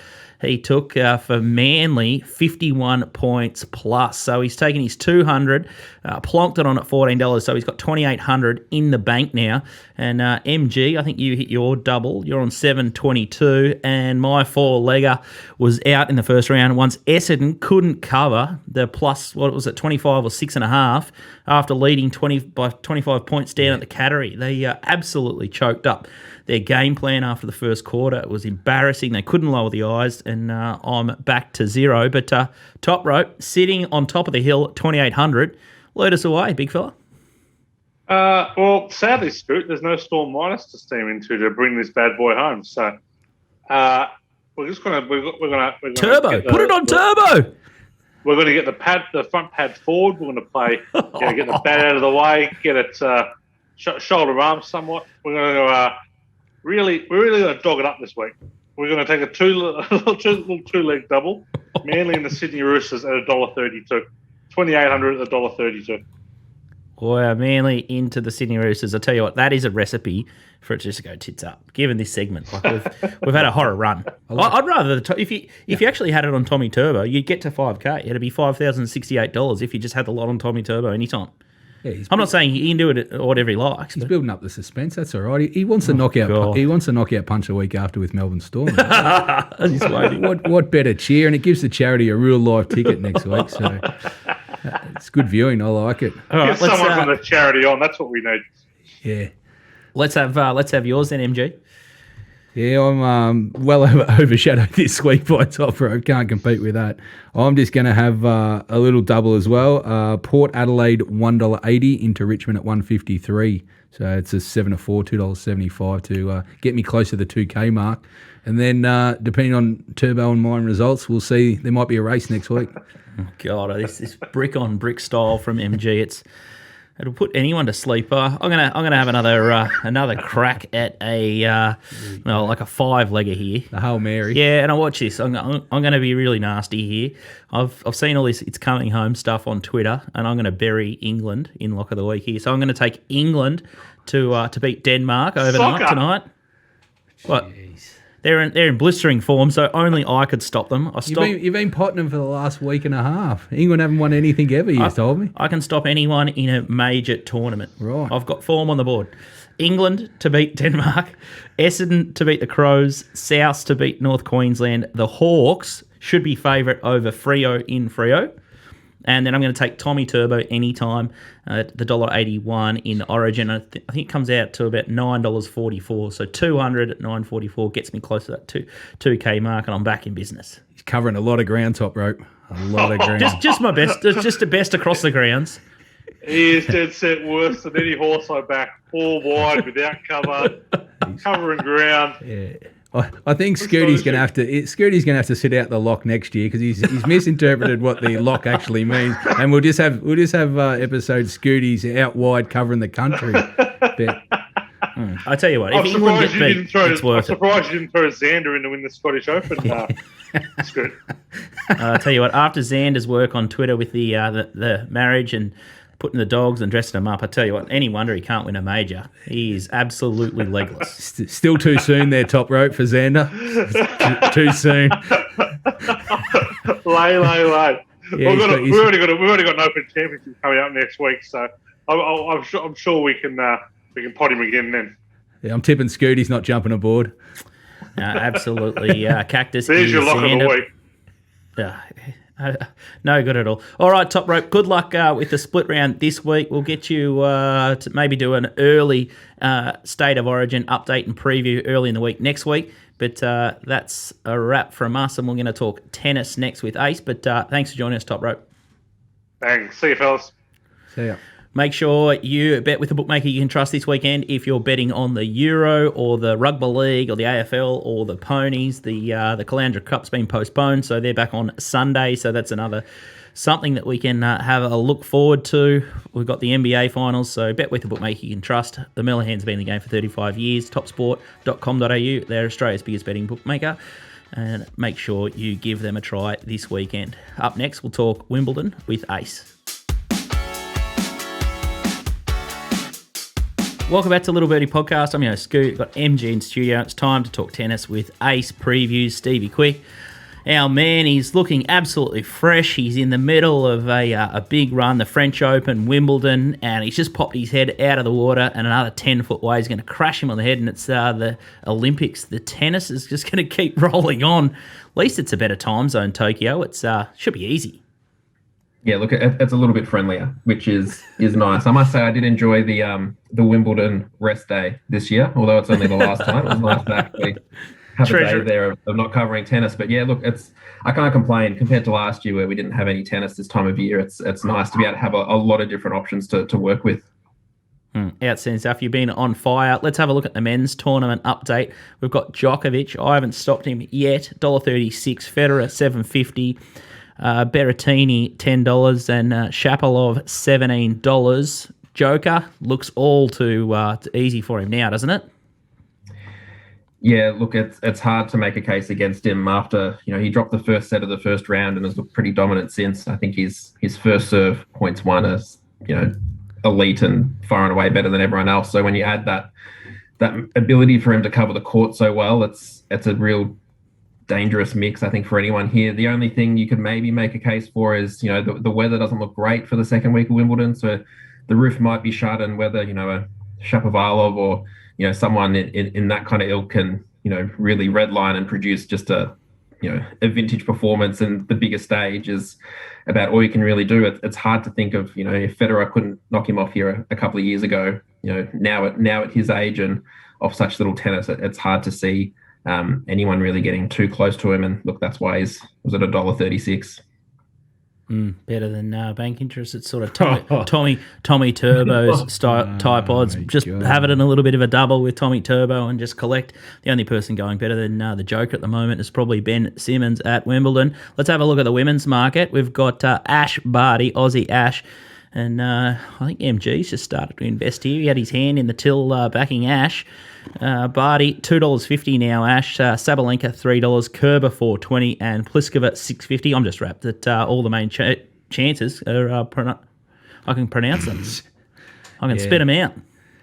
he took for Manly, 51 points plus. So he's taken his 200, plonked it on at $14. So he's got 2,800 in the bank now. And MG, I think you hit your double. You're on 722. And my four-legger was out in the first round. Once Essendon couldn't cover the plus, what was it, 25 or 6.5 after leading 25 points down at the Cattery. They absolutely choked up their game plan after the first quarter. It was embarrassing. They couldn't lower the eyes, and I'm back to zero. But Top Rope, sitting on top of the hill at 2,800. Lead us away, big fella. Well, sadly, Scoot, there's no Storm Minus to steam into to bring this bad boy home. So we're just gonna Turbo. Put it on Turbo. We're going to get the front pad forward. We're going to play, get the bat out of the way, get it shoulder arm somewhat. We're going to we're really going to dog it up this week. We're going to take a two-leg double. Manly and the Sydney Roosters at $1.32. 2,800 at $1.32. Wow, Manly into the Sydney Roosters. I tell you what, that is a recipe for it just to go tits up. Given this segment, like we've had a horror run. I'd rather if you actually had it on Tommy Turbo, you'd get to $5,000. It'd be $5,068 if you just had the lot on Tommy Turbo anytime. Yeah, I'm not saying he can do it whatever he likes. He's building up the suspense. That's all right. He wants a knockout. He wants a knockout punch a week after with Melbourne Storm. He's waiting. What better cheer? And it gives the charity a real live ticket next week. So it's good viewing. I like it. All right, get someone from the charity on. That's what we need. Yeah. Let's have yours then, MG. Yeah, I'm well overshadowed this week by Top Rope. Can't compete with that. I'm just going to have a little double as well. Port Adelaide, $1.80 into Richmond at $1.53. So it's a 7-4, $2.75 to get me close to the 2K mark. And then depending on Turbo and mine results, we'll see. There might be a race next week. Oh, God, this brick on brick style from MG. It'll put anyone to sleep. I'm gonna have another crack at a like a 5-legger here. The Hail Mary. Yeah, and I watch this. I'm going to be really nasty here. I've seen all this. It's coming home stuff on Twitter, and I'm going to bury England in lock of the week here. So I'm going to take England to beat Denmark overnight tonight. What? Jeez. They're in blistering form, so only I could stop them. You've been potting them for the last week and a half. England haven't won anything ever, you told me. I can stop anyone in a major tournament. Right. I've got form on the board. England to beat Denmark, Essendon to beat the Crows, South to beat North Queensland. The Hawks should be favourite over Freo in Freo. And then I'm going to take Tommy Turbo anytime at the $1.81 in Origin. I think it comes out to about $9.44. So 200 at $9.44 gets me close to that 2K mark, and I'm back in business. He's covering a lot of ground, Top Rope. A lot of ground. Just my best. Just the best across the grounds. He is dead set worse than any horse I back. All wide without cover, covering ground. Yeah. I think Scooty's going to have to sit out the lock next year because he's misinterpreted what the lock actually means, and we'll just have episode Scooty's out wide covering the country. I tell you what, if England get beat, it's worth it. I'm surprised you didn't throw Xander in to win the Scottish Open. It's good. I tell you what, after Xander's work on Twitter with the marriage and putting the dogs and dressing them up, I tell you what, any wonder he can't win a major. He is absolutely legless. Still too soon there, Top Rope, for Xander. Too soon. Lay. Yeah, we've already got an Open Championship coming up next week, so I'm sure we can pot him again then. Yeah, I'm tipping Scooty's not jumping aboard. Absolutely. Cactus. There's your lock of the week. No good at all. All right, Top Rope, good luck with the split round this week. We'll get you to maybe do an early State of Origin update and preview early in the week next week. But that's a wrap from us, and we're going to talk tennis next with Ace. But thanks for joining us, Top Rope. Thanks. See you, fellas. See ya. Make sure you bet with the bookmaker you can trust this weekend if you're betting on the Euro or the Rugby League or the AFL or the Ponies. The Caloundra Cup's been postponed, so they're back on Sunday. So that's another something that we can have a look forward to. We've got the NBA finals, so bet with the bookmaker you can trust. The Millihan's been in the game for 35 years. Topsport.com.au, they're Australia's biggest betting bookmaker. And make sure you give them a try this weekend. Up next, we'll talk Wimbledon with Ace. Welcome back to Little Birdie Podcast. I'm your host, Scoot. We've got MG in studio. It's time to talk tennis with Ace Previews, Stevie Quick. Our man, he's looking absolutely fresh. He's in the middle of a big run, the French Open, Wimbledon, and he's just popped his head out of the water, and another 10-foot wave is going to crash him on the head, and it's the Olympics. The tennis is just going to keep rolling on. At least it's a better time zone, Tokyo. It should be easy. Yeah, look, it's a little bit friendlier, which is nice. I must say I did enjoy the Wimbledon rest day this year, although it's only the last time. It was nice to actually have a day there of not covering tennis. But yeah, look, I can't complain compared to last year where we didn't have any tennis this time of year. It's nice to be able to have a lot of different options to work with. Outstanding stuff. You've been on fire. Let's have a look at the men's tournament update. We've got Djokovic. I haven't stopped him yet. $1.36. Federer, $7.50. Berrettini, $10, and Shapovalov, $17. Joker looks all too easy for him now, doesn't it? Yeah, look, it's hard to make a case against him after he dropped the first set of the first round and has looked pretty dominant since. I think his first serve points won is elite and far and away better than everyone else. So when you add that ability for him to cover the court so well, it's a real dangerous mix, I think, for anyone here. The only thing you could maybe make a case for is, the weather doesn't look great for the second week of Wimbledon, so the roof might be shut, and whether, a Shapovalov or, someone in that kind of ilk can, really redline and produce just a vintage performance, and the bigger stage is about all you can really do. It's hard to think of, if Federer couldn't knock him off here a couple of years ago, now at his age and off such little tennis, it's hard to see anyone really getting too close to him. And look, that's why was it $1.36? Better than bank interest. It's sort of Tommy Turbo's type odds. Just have it in a little bit of a double with Tommy Turbo and just collect. The only person going better than the Joker at the moment is probably Ben Simmons at Wimbledon. Let's have a look at the women's market. We've got Ash Birdie, Aussie Ash. And I think MG's just started to invest here. He had his hand in the till backing Ash. Birdie, $2.50 now, Ash. Sabalenka, $3. Kerber, $4.20. And Pliskova, $6.50. I'm just wrapped that all the main chances are, I can pronounce them. I can spit them out.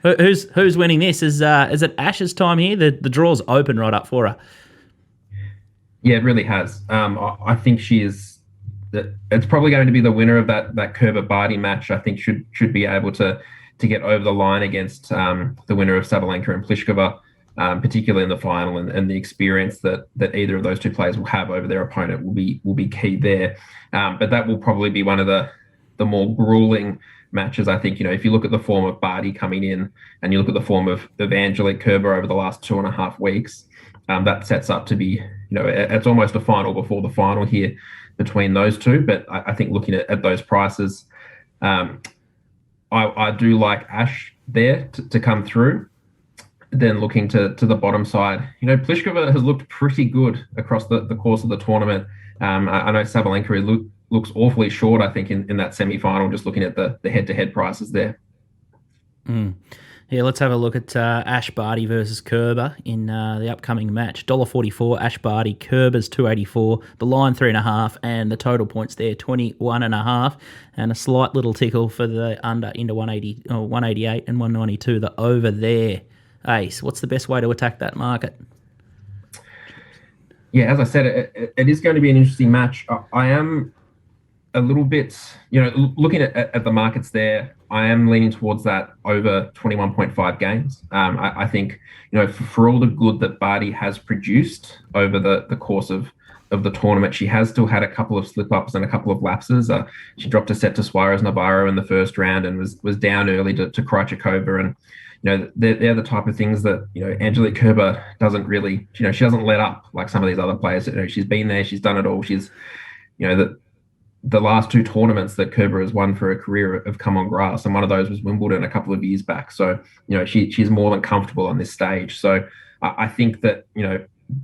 Who's winning this? Is it Ash's time here? The draw's open right up for her. Yeah, it really has. I think she is. It's probably going to be the winner of that Kerber Birdie match. I think should be able to get over the line against the winner of Sabalenka and Pliskova, particularly in the final, and the experience that either of those two players will have over their opponent will be key there. But that will probably be one of the more grueling matches. I think, if you look at the form of Birdie coming in and you look at the form of Angelique Kerber over the last 2.5 weeks, that sets up to be, it's almost a final before the final here between those two. But I think looking at those prices, I do like Ash there to come through. Then looking to the bottom side, Pliskova has looked pretty good across the course of the tournament. I know Sabalenka looks awfully short, I think, in that semi-final, just looking at the head-to-head prices there. Yeah, let's have a look at Ash Birdie versus Kerber in the upcoming match. $1.44, Ash Birdie, Kerber's $2.84, the line 3.5, and the total points there 21.5, and a slight little tickle for the under into 188 and 192, the over there. Ace, what's the best way to attack that market? Yeah, as I said, it is going to be an interesting match. I am a little bit, looking at the markets there, I am leaning towards that over 21.5 games. I think, for all the good that Birdie has produced over the course of of the tournament. She has still had a couple of slip-ups and a couple of lapses. She dropped a set to Suarez Navarro in the first round and was down early to Krejcikova. And, they're the type of things that, Angelique Kerber doesn't really, she doesn't let up like some of these other players. She's been there, she's done it all. She's, the last two tournaments that Kerber has won for her career have come on grass, and one of those was Wimbledon a couple of years back. So, she's more than comfortable on this stage. So I think that,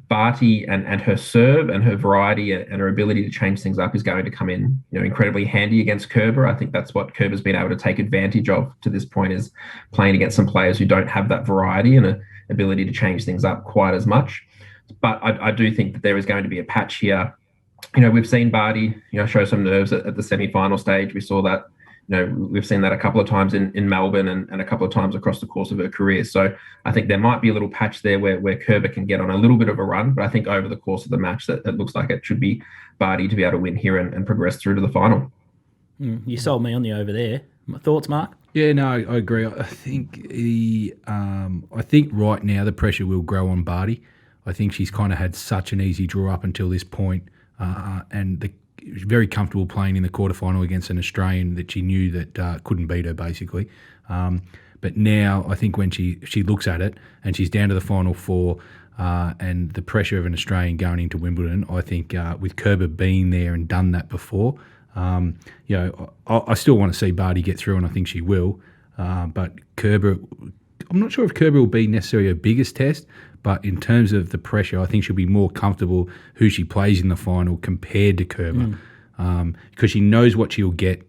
Barty and her serve and her variety and her ability to change things up is going to come in, incredibly handy against Kerber. I think that's what Kerber's been able to take advantage of to this point, is playing against some players who don't have that variety and an ability to change things up quite as much. But I do think that there is going to be a patch here. We've seen Barty, show some nerves at the semi-final stage. We saw that, we've seen that a couple of times in Melbourne and a couple of times across the course of her career. So I think there might be a little patch there where Kerber can get on a little bit of a run. But I think over the course of the match, that it looks like it should be Barty to be able to win here and progress through to the final. You sold me on the over there. Thoughts, Mark? Yeah, no, I agree. I think I think right now the pressure will grow on Barty. I think she's kind of had such an easy draw up until this point, and very comfortable playing in the quarterfinal against an Australian that she knew that couldn't beat her, basically. But now I think when she looks at it and she's down to the final four, and the pressure of an Australian going into Wimbledon, I think with Kerber being there and done that before, I still want to see Barty get through, and I think she will. But Kerber, I'm not sure if Kerber will be necessarily her biggest test, but in terms of the pressure, I think she'll be more comfortable who she plays in the final compared to Kerber, because she knows what she'll get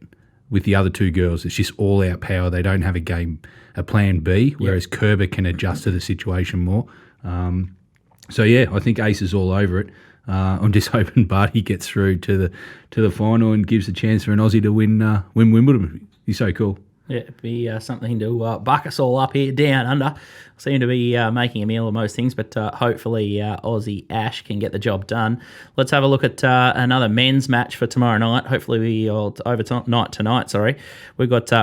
with the other two girls. It's just all-out power. They don't have a plan B, whereas Kerber can adjust to the situation more. I think Ace is all over it. I'm just hoping Barty gets through to the final and gives a chance for an Aussie to win Wimbledon. He's so cool. Yeah, it'd be something to buck us all up here down under. Seem to be making a meal of most things, but hopefully Aussie Ash can get the job done. Let's have a look at another men's match for tomorrow night. Hopefully we've got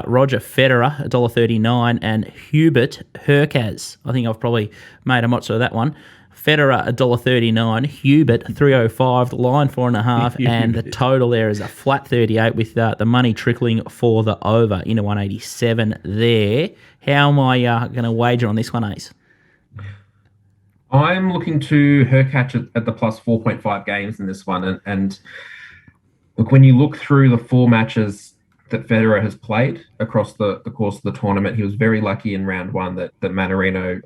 Roger Federer, $1.39, and Hubert Hurkacz. I think I've probably made a motto of that one. Federer, $1.39. Hubert, $3.05. The line, 4.5. And the total there is a flat 38 with the money trickling for the over into 187 there. How am I going to wager on this one, Ace? I'm looking to Hurkacz at the plus 4.5 games in this one. And look, when you look through the four matches that Federer has played across the course of the tournament, he was very lucky in round one that Mannarino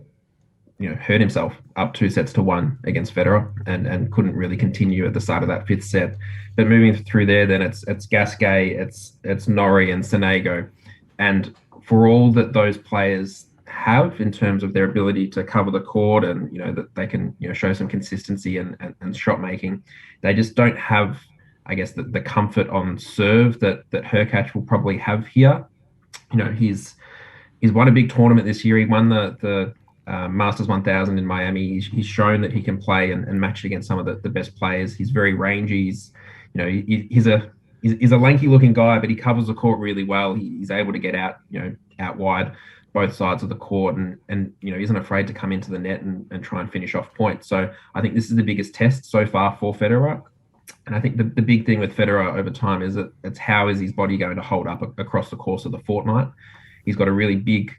hurt himself up 2-1 against Federer and couldn't really continue at the start of that fifth set. But moving through there, then it's Gasquet, it's Norrie and Sonego. And for all that those players have in terms of their ability to cover the court and, that they can, show some consistency and shot making, they just don't have, I guess, the comfort on serve that Hurkacz will probably have here. He's won a big tournament this year. He won the Masters 1000 in Miami. He's shown that he can play and match against some of the best players. He's very rangy. He's a lanky looking guy, but he covers the court really well. He's able to get out wide both sides of the court and isn't afraid to come into the net and try and finish off points. So I think this is the biggest test so far for Federer. And I think the big thing with Federer over time is that it's how is his body going to hold up across the course of the fortnight. He's got a really big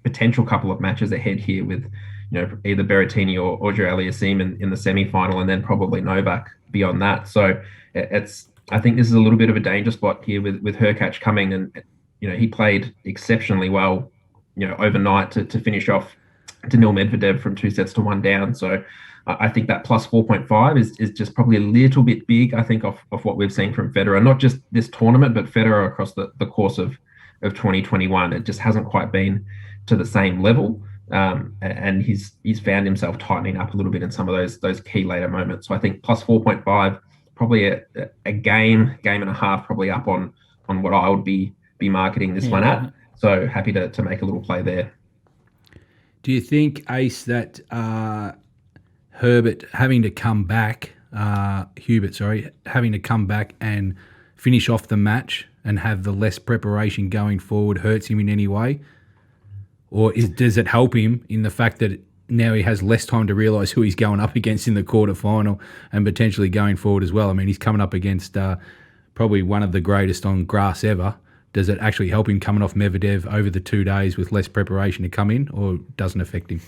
potential couple of matches ahead here with, either Berrettini or Auger-Aliassime in the semi-final, and then probably Novak beyond that. So I think this is a little bit of a danger spot here with Hurkacz coming, and he played exceptionally well, overnight to finish off Daniil Medvedev from 2-1 down. So I think that plus 4.5 is just probably a little bit big, I think, of what we've seen from Federer, not just this tournament, but Federer across the course of 2021. It just hasn't quite been to the same level, and he's found himself tightening up a little bit in some of those key later moments. So I think plus 4.5, probably a game and a half, probably up on what I would be marketing this one at. So happy to make a little play there. Do you think, Ace, that Hubert having to come back and finish off the match and have the less preparation going forward hurts him in any way? Or does it help him in the fact that now he has less time to realise who he's going up against in the quarterfinal and potentially going forward as well. I mean, he's coming up against probably one of the greatest on grass ever. Does it actually help him coming off Medvedev over the 2 days with less preparation to come in, or doesn't affect him?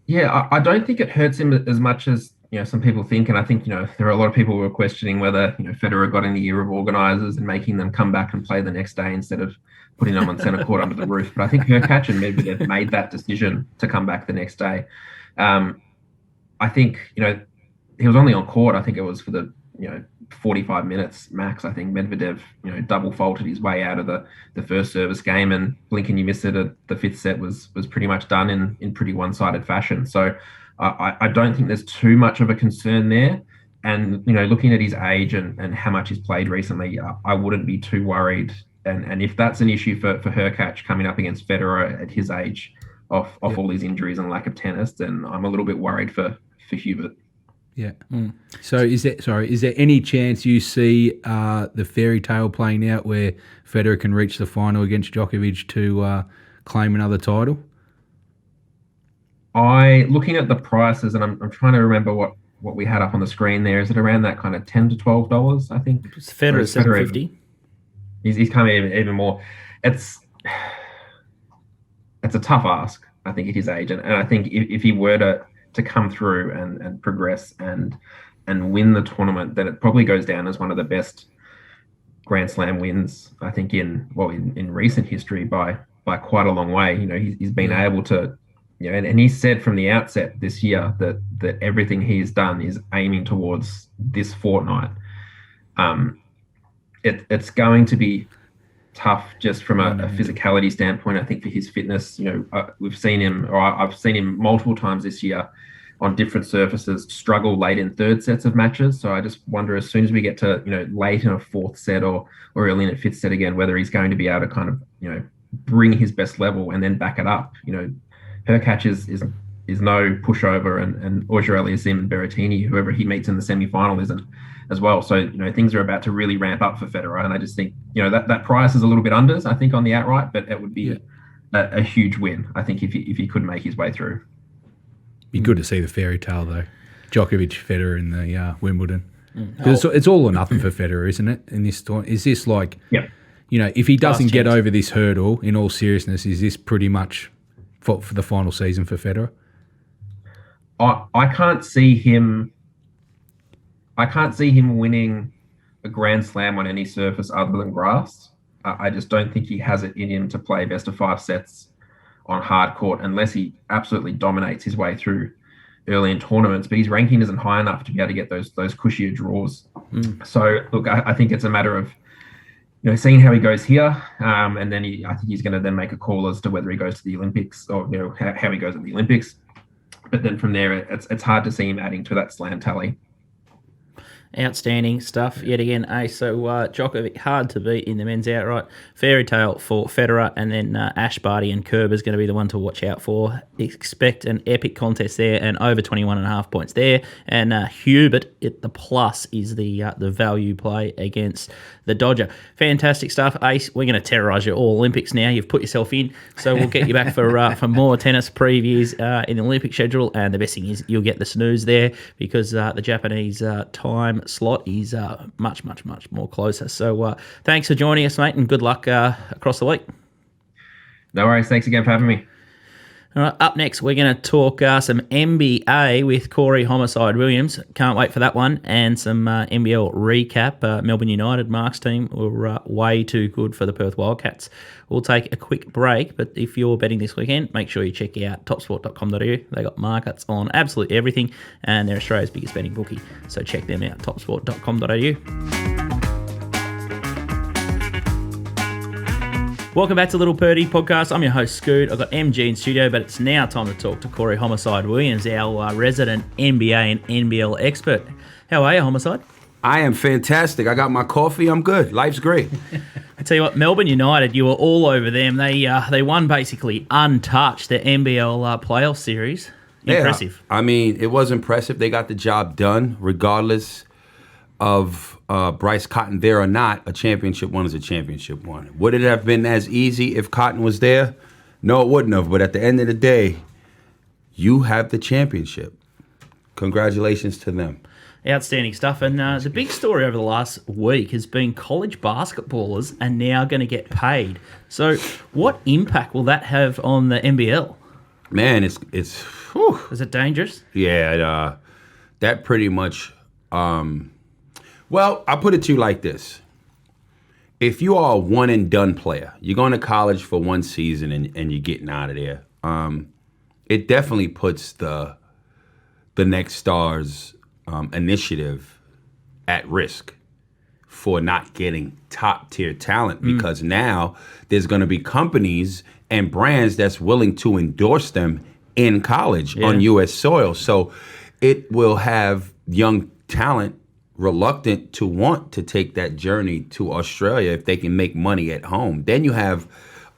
Yeah, I don't think it hurts him as much as some people think, and I think there are a lot of people who are questioning whether Federer got in the ear of organisers and making them come back and play the next day instead of putting them on centre court under the roof. But I think Heathcote and Medvedev made that decision to come back the next day. I think he was only on court. I think it was for the 45 minutes max. I think Medvedev double faulted his way out of the first service game, and blink and you miss it at the fifth set was pretty much done in pretty one-sided fashion. So I don't think there's too much of a concern there. And looking at his age and how much he's played recently, I wouldn't be too worried. And if that's an issue for Heathcote coming up against Federer at his age, off all his injuries and lack of tennis, then I'm a little bit worried for Hubert. Yeah. So is there any chance you see the fairy tale playing out where Federer can reach the final against Djokovic to claim another title? Looking at the prices, and I'm trying to remember what we had up on the screen there. Is it around that kind of $10 to $12? I think it's Federer at $750. He's coming even more. It's a tough ask, I think, at his age, and I think if he were to come through and progress and win the tournament, then it probably goes down as one of the best Grand Slam wins, I think, in recent history by quite a long way. He's been able to, and he said from the outset this year that everything he's done is aiming towards this fortnight. It's going to be tough just from a physicality standpoint. I think for his fitness, we've seen him, or I've seen him multiple times this year on different surfaces struggle late in third sets of matches. So I just wonder, as soon as we get to late in a fourth set or early in a fifth set again, whether he's going to be able to kind of bring his best level and then back it up. Heathcote is no pushover, and Auger-Aliassime and Berrettini, whoever he meets in the semi-final, isn't as well. So things are about to really ramp up for Federer, and I just think that price is a little bit unders, I think, on the outright, but it would be a huge win, I think, if he could make his way through. Be good to see the fairy tale though, Djokovic, Federer in the Wimbledon. Because it's all or nothing for Federer, isn't it? In this tournament, is this like, if he doesn't get over this hurdle, in all seriousness, is this pretty much for the final season for Federer? I can't see him winning a Grand Slam on any surface other than grass. I just don't think he has it in him to play best of 5 sets on hard court unless he absolutely dominates his way through early in tournaments. But his ranking isn't high enough to be able to get those cushier draws. So look, I think it's a matter of seeing how he goes here, and then I think he's going to then make a call as to whether he goes to the Olympics or how he goes at the Olympics. But then from there, it's hard to see him adding to that slam tally. Outstanding stuff yet again, So Djokovic, hard to beat in the men's outright. Fairy tale for Federer, and then Ash Barty and Kerber's going to be the one to watch out for. Expect an epic contest there, and over 21.5 points there. And Hubert at the plus is the value play against the Dodger. Fantastic stuff, Ace. We're going to terrorise you all Olympics now. You've put yourself in, so we'll get you back for more tennis previews in the Olympic schedule. And the best thing is you'll get the snooze there because the Japanese time slot is much more closer. So thanks for joining us, mate, and good luck across the week. No worries. Thanks again for having me. All right, up next, we're going to talk some NBA with Corey Homicide Williams. Can't wait for that one. And some NBL recap. Melbourne United, Mark's team, were way too good for the Perth Wildcats. We'll take a quick break, but if you're betting this weekend, make sure you check out topsport.com.au. They got markets on absolutely everything, and they're Australia's biggest betting bookie. So check them out, topsport.com.au. Welcome back to Little Birdie Podcast. I'm your host, Scoot. I've got MG in studio, but it's now time to talk to Corey Homicide Williams, our resident NBA and NBL expert. How are you, Homicide? I am fantastic. I got my coffee. I'm good. Life's great. I tell you what, Melbourne United, you were all over them. They won basically untouched the NBL playoff series. Impressive. Yeah, I mean, it was impressive. They got the job done regardless of Bryce Cotton there or not. A championship one is a championship one. Would it have been as easy if Cotton was there? No, it wouldn't have. But at the end of the day, you have the championship. Congratulations to them. Outstanding stuff. And the big story over the last week has been college basketballers are now going to get paid. So what impact will that have on the NBL? Man, it's whew. Is it dangerous? Yeah, that pretty much, well, I'll put it to you like this. If you are a one-and-done player, you're going to college for one season and you're getting out of there, it definitely puts the Next Stars initiative at risk for not getting top-tier talent because now there's going to be companies and brands that's willing to endorse them in college on U.S. soil. So it will have young talent reluctant to want to take that journey to Australia if they can make money at home. Then you have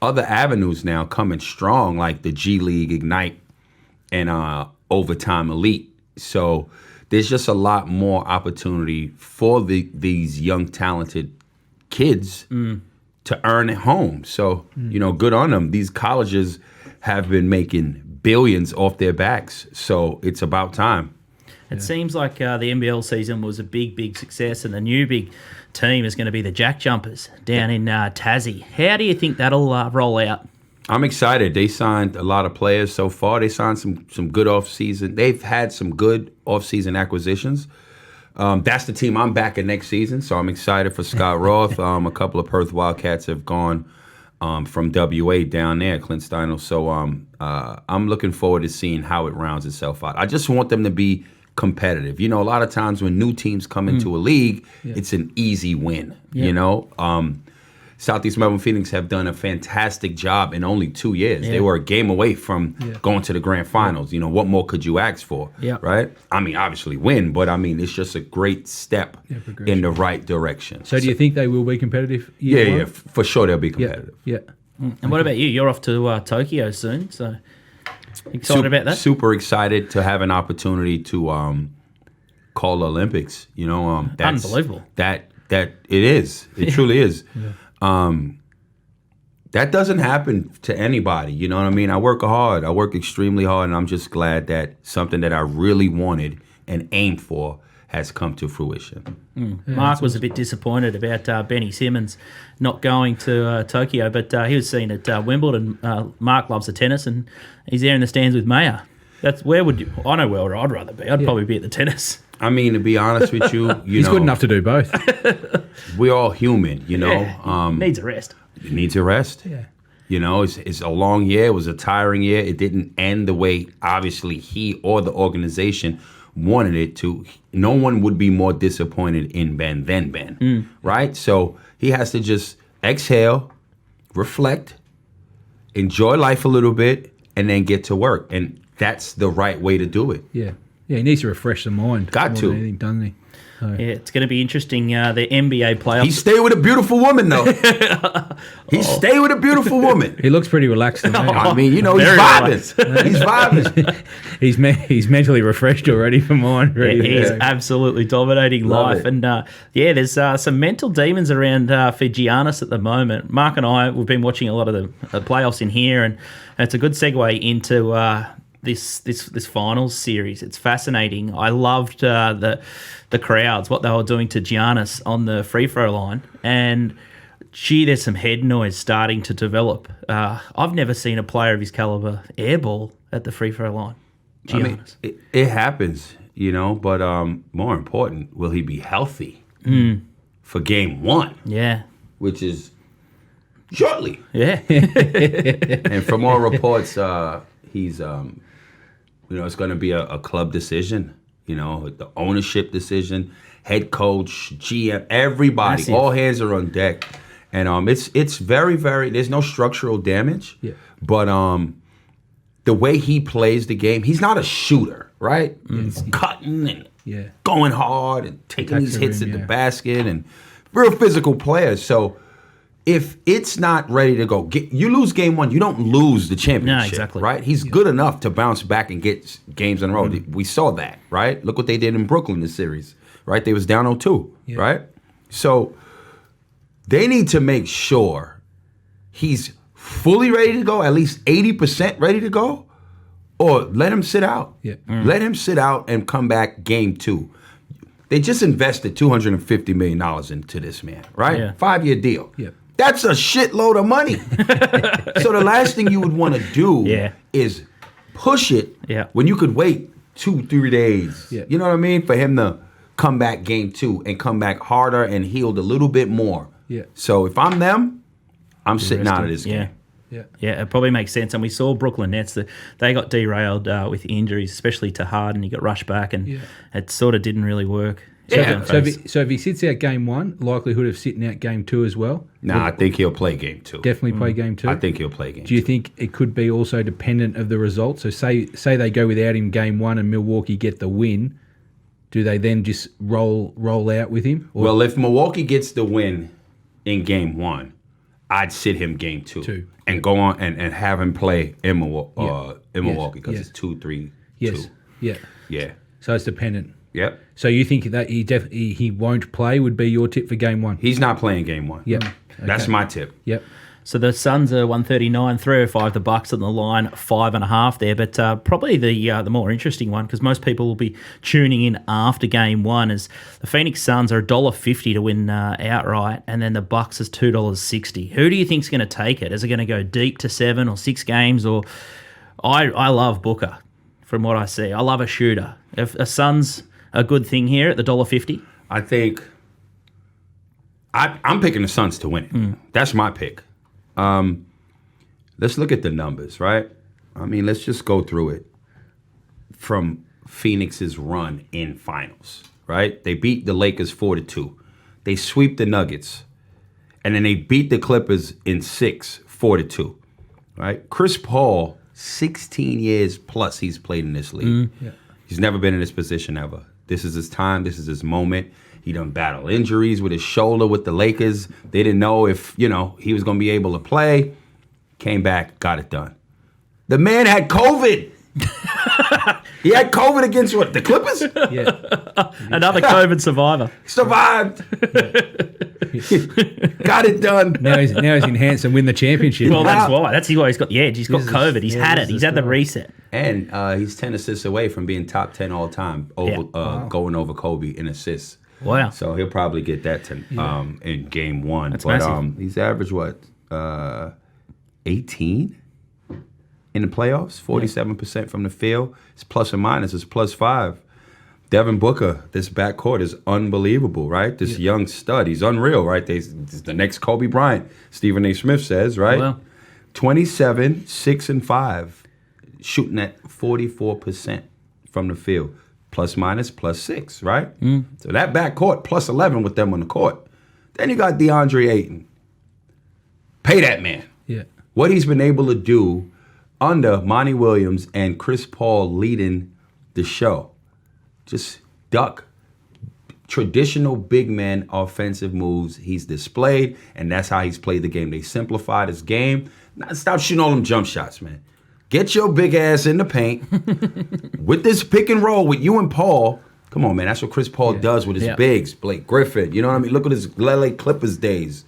other avenues now coming strong, like the G League Ignite and Overtime Elite. So there's just a lot more opportunity for these young talented kids to earn at home. So, good on them. These colleges have been making billions off their backs. So it's about time. It seems like the NBL season was a big success, and the new big team is going to be the Jack Jumpers down in Tassie. How do you think that'll roll out? I'm excited. They signed a lot of players so far. They signed some good off-season. They've had some good off-season acquisitions. That's the team I'm backing next season, so I'm excited for Scott Roth. A couple of Perth Wildcats have gone from WA down there, Clint Steinel. So I'm looking forward to seeing how it rounds itself out. I just want them to be competitive. A lot of times when new teams come into a league, it's an easy win, Southeast Melbourne Phoenix have done a fantastic job in only 2 years. They were a game away from going to the grand finals. What more could you ask for, right? I mean, obviously win, but I mean, it's just a great step in the right direction. So do you think they will be competitive? Yeah, for sure they'll be competitive. Yeah. And what about you? You're off to Tokyo soon, so excited about that? Super excited to have an opportunity to call the Olympics. That's unbelievable. That it is. It truly is. That doesn't happen to anybody. You know what I mean? I work hard. I work extremely hard, and I'm just glad that something that I really wanted and aimed for has come to fruition. Mark was a bit disappointed about Benny Simmons not going to Tokyo, but he was seen at Wimbledon. Mark loves the tennis, and he's there in the stands with Mayer. That's where would you? I know where I'd rather be. I'd probably be at the tennis. I mean, to be honest with you, he's good enough to do both. We're all human, Needs a rest. It needs a rest. Yeah. It's a long year. It was a tiring year. It didn't end the way, obviously, he or the organization wanted it to. No one would be more disappointed in Ben than Ben, right? So he has to just exhale, reflect, enjoy life a little bit, and then get to work. And that's the right way to do it. Yeah. Yeah, he needs to refresh the mind. Got to. Anything, doesn't he? So. Yeah, it's going to be interesting. The NBA playoffs. He stayed with a beautiful woman, though. He stayed with a beautiful woman. He looks pretty relaxed to me. I mean, he's vibing. He's vibing. He's mentally refreshed already for mine. He's absolutely dominating life. And, there's some mental demons around for Giannis at the moment. Mark and I, we've been watching a lot of the playoffs in here, and it's a good segue into this finals series. It's fascinating. I loved the crowds, what they were doing to Giannis on the free throw line, and there's some head noise starting to develop. I've never seen a player of his caliber airball at the free throw line. Giannis. I mean, it happens, but more important, will he be healthy for game one? Yeah. Which is shortly. Yeah. And from all reports, he's it's going to be a club decision, the ownership decision, head coach, GM, everybody, Massive. all hands are on deck. And it's very, very, there's no structural damage, but the way he plays the game, he's not a shooter, right? He's cutting and going hard and taking these hits at the basket and real physical players. So if it's not ready to go, you lose game one, you don't lose the championship, No, exactly. right? He's good enough to bounce back and get games in a row. We saw that, right? Look what they did in Brooklyn this series, right? They was down 0-2, right? So they need to make sure he's fully ready to go, at least 80% ready to go, Or let him sit out. Yeah. Let him sit out and come back game 2. They just invested $250 million into this man, right? Yeah. 5-year deal. Yeah. That's a shitload of money. So the last thing you would want to do is push it when you could wait 2-3 days. Yeah. You know what I mean? For him to come back game 2 and come back harder and healed a little bit more. Yeah. So if I'm them, I'm sitting out of this game. Yeah, it probably makes sense. And we saw Brooklyn Nets, they got derailed with injuries, especially to Harden. He got rushed back, and it sort of didn't really work. So if he sits out game 1, likelihood of sitting out game 2 as well? Nah, I think he'll play game 2. Definitely play game 2? I think he'll play game 2. Do you think it could be also dependent of the result? So say they go without him game 1 and Milwaukee get the win, do they then just roll out with him? Or? Well, if Milwaukee gets the win in game 1, I'd sit him game 2. And go on and have him play in Milwaukee because it's 2-3-2. Yes. Yeah. So it's dependent. Yep. So you think that he won't play would be your tip for game 1? He's not playing game 1. Yep. That's my tip. Yep. So the Suns are 139, 305. The Bucks on the line, 5.5 there. But probably the more interesting one, because most people will be tuning in after game 1, is the Phoenix Suns are $1.50 to win outright, and then the Bucks is $2.60. Who do you think's going to take it? Is it going to go deep to 7 or 6 games? Or I love Booker, from what I see. I love a shooter. If a Suns a good thing here at the $1.50, I think I'm picking the Suns to win it. That's my pick. Let's look at the numbers, right? I mean, let's just go through it from Phoenix's run in finals, right? They beat the Lakers 4-2. They sweep the Nuggets. And then they beat the Clippers in 6, 4-2, right? Chris Paul, 16 years plus he's played in this league. He's never been in this position ever. This is his time. This is his moment. He done battle injuries with his shoulder with the Lakers. They didn't know if, he was going to be able to play. Came back, got it done. The man had COVID. He had COVID against what? The Clippers? another COVID survivor. Survived. Got it done. Now he's enhanced and win the championship. Well, that's why. That's why he's got the edge. He's got COVID. He's had it. He's had the reset. And he's 10 assists away from being top 10 all time, going over Kobe in assists. Wow. So he'll probably get that in game 1. That's massive. He's averaged, 18 in the playoffs, 47% from the field. His plus or minus is +5. Devin Booker, this backcourt is unbelievable, right? This young stud, he's unreal, right? He's the next Kobe Bryant, Stephen A. Smith says, right? Well. 27, 6, and 5, shooting at 44% from the field. Plus minus, +6, right? So that backcourt, +11 with them on the court. Then you got DeAndre Ayton. Pay that man. Yeah. What he's been able to do under Monty Williams and Chris Paul leading the show. Just duck traditional big man offensive moves he's displayed, and that's how he's played the game. They simplified his game. Now, stop shooting all them jump shots, man. Get your big ass in the paint with this pick and roll with you and Paul. Come on, man. That's what Chris Paul does with his bigs. Blake Griffin. You know what I mean? Look at his LA Clippers days.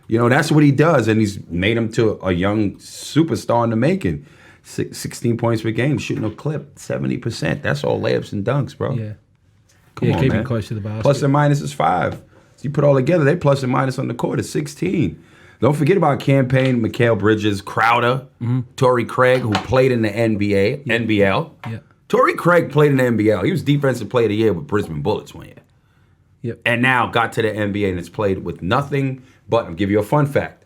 That's what he does, and he's made him to a young superstar in the making. 16 points per game, shooting a clip, 70%. That's all layups and dunks, bro. Yeah. Come on, keep man. it close to the basket. Plus and minus is 5. So you put all together, they plus and minus on the court is 16. Don't forget about Campaign, Mikal Bridges, Crowder, Torrey Craig, who played in the NBL. Yeah. Torrey Craig played in the NBL. He was Defensive Player of the Year with Brisbane Bullets one year. Yep. And now got to the NBA and it's played with nothing but, I'll give you a fun fact.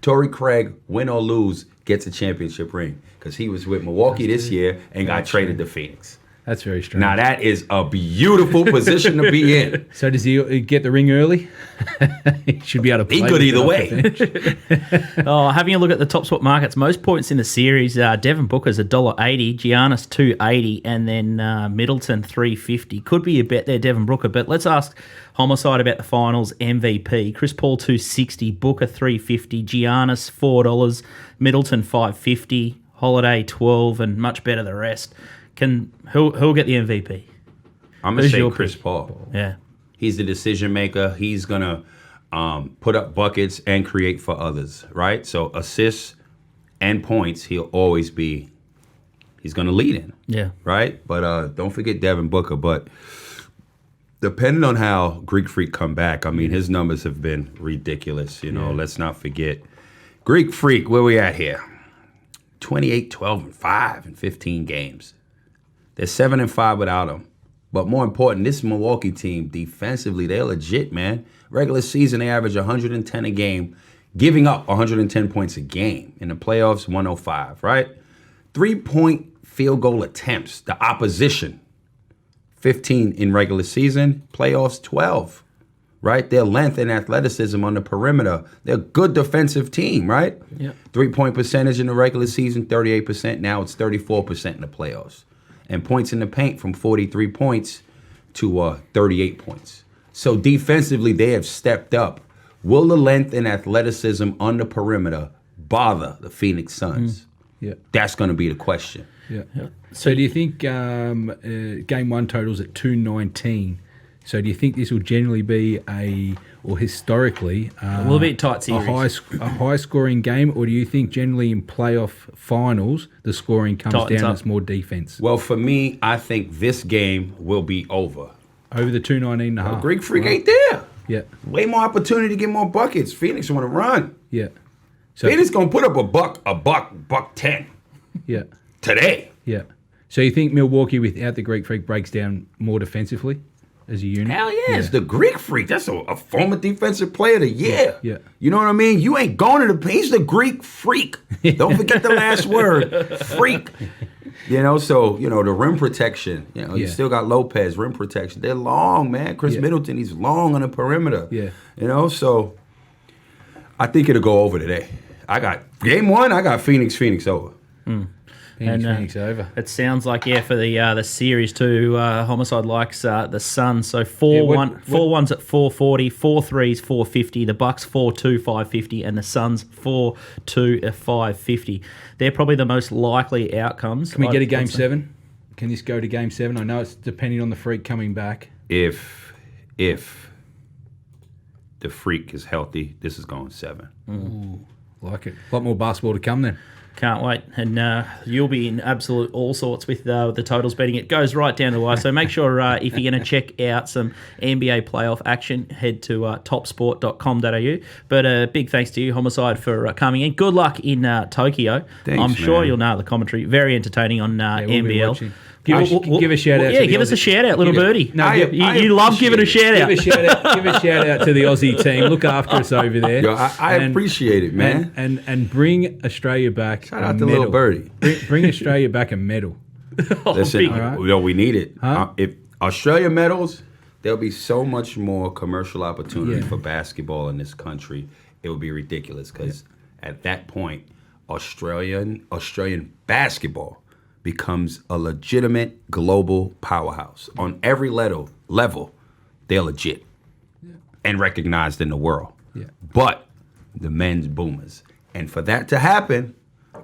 Torrey Craig, win or lose, gets a championship ring because he was with Milwaukee this year and got traded to Phoenix. That's very strange. Now, that is a beautiful position to be in. So does he get the ring early? He should be able to play. He could either way. Having a look at the top spot markets, most points in the series, Devin Booker's $1.80, Giannis $2.80, and then Middleton $3.50. Could be a bet there, Devin Booker, but let's ask Homicide about the finals MVP. Chris Paul $2.60, Booker $3.50, Giannis $4, Middleton $5.50, Holiday $12, and much better the rest. Who'll get the MVP? I'm going to say Chris Paul. Yeah. He's the decision maker. He's going to put up buckets and create for others, right? So assists and points, he'll always be he's going to lead in. Yeah. Right? But don't forget Devin Booker. But depending on how Greek Freak come back, I mean, his numbers have been ridiculous. Let's not forget. Greek Freak, where we at here? 28, 12, and 5 in 15 games. They're 7-5 without him. But more important, this Milwaukee team, defensively, they're legit, man. Regular season, they average 110 a game, giving up 110 points a game. In the playoffs, 105, right? 3-point field goal attempts, the opposition, 15 in regular season, playoffs, 12, right? Their length and athleticism on the perimeter, they're a good defensive team, right? Yeah. 3-point percentage in the regular season, 38%. Now it's 34% in the playoffs. And points in the paint from 43 points to 38 points. So defensively, they have stepped up. Will the length and athleticism on the perimeter bother the Phoenix Suns? Yeah. That's going to be the question. Yeah. So do you think game one totals at 219? So do you think this will generally be historically a little bit tight series, a high scoring game, or do you think generally in playoff finals the scoring comes down and it's more defense? Well, for me, I think this game will be over the 219 and a half. Greek Freak ain't there. Yeah. Way more opportunity to get more buckets. Phoenix want to run. Yeah. So Phoenix gonna put up a buck 10. Yeah. Today. Yeah. So you think Milwaukee without the Greek Freak breaks down more defensively as a unit? Hell yeah, it's the Greek Freak. That's a former defensive player of the year. Yeah. You know what I mean? You ain't going to the he's the Greek Freak. Don't forget the last word. Freak. So, the rim protection. You still got Lopez, rim protection. They're long, man. Chris Middleton, he's long on the perimeter. Yeah. So I think it'll go over today. I got game one, I got Phoenix over. Phoenix over. It sounds like, for the series too, Homicide likes the Suns. So 4-1, 4-1's at 440, 4-3's 450, the Bucks 4-2, 550, and the Suns 4-2 at 550. They're probably the most likely outcomes. Can we get a game 7? Can this go to game 7? I know it's depending on the Freak coming back. If the Freak is healthy, this is going 7. Ooh, like it. A lot more basketball to come then. Can't wait. And you'll be in absolute all sorts with the totals betting. It goes right down to the wire. So make sure if you're going to check out some NBA playoff action, head to topsport.com.au. But big thanks to you, Homicide, for coming in. Good luck in Tokyo. Thanks, I'm sure man. you'll know the commentary. Very entertaining on NBL. Give a shout out. Yeah, give us a shout out, little birdie. No, you love giving a shout out. Give a shout out to the Aussie team. Look after us over there. Yo, I appreciate it, man. And bring Australia back. Shout out to little birdie. Bring Australia back a medal. Listen, right. we need it. Huh? If Australia medals, there'll be so much more commercial opportunity for basketball in this country. It would be ridiculous because at that point, Australian basketball becomes a legitimate global powerhouse. On every level, they're legit and recognized in the world. Yeah. But the men's boomers. And for that to happen,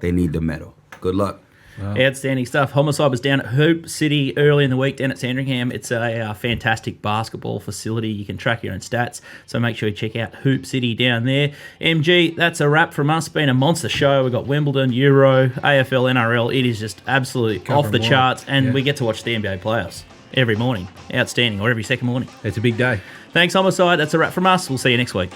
they need the medal. Good luck. Wow. Outstanding stuff. Homicide was down at Hoop City early in the week down at Sandringham. It's a fantastic basketball facility. You can track your own stats, so make sure you check out Hoop City down there. MG, that's a wrap from us. Been a monster show. We've got Wimbledon, Euro, AFL, NRL. It is just absolutely off the charts, and we get to watch the NBA playoffs every morning. Outstanding, or every second morning. It's a big day. Thanks, Homicide. That's a wrap from us. We'll see you next week.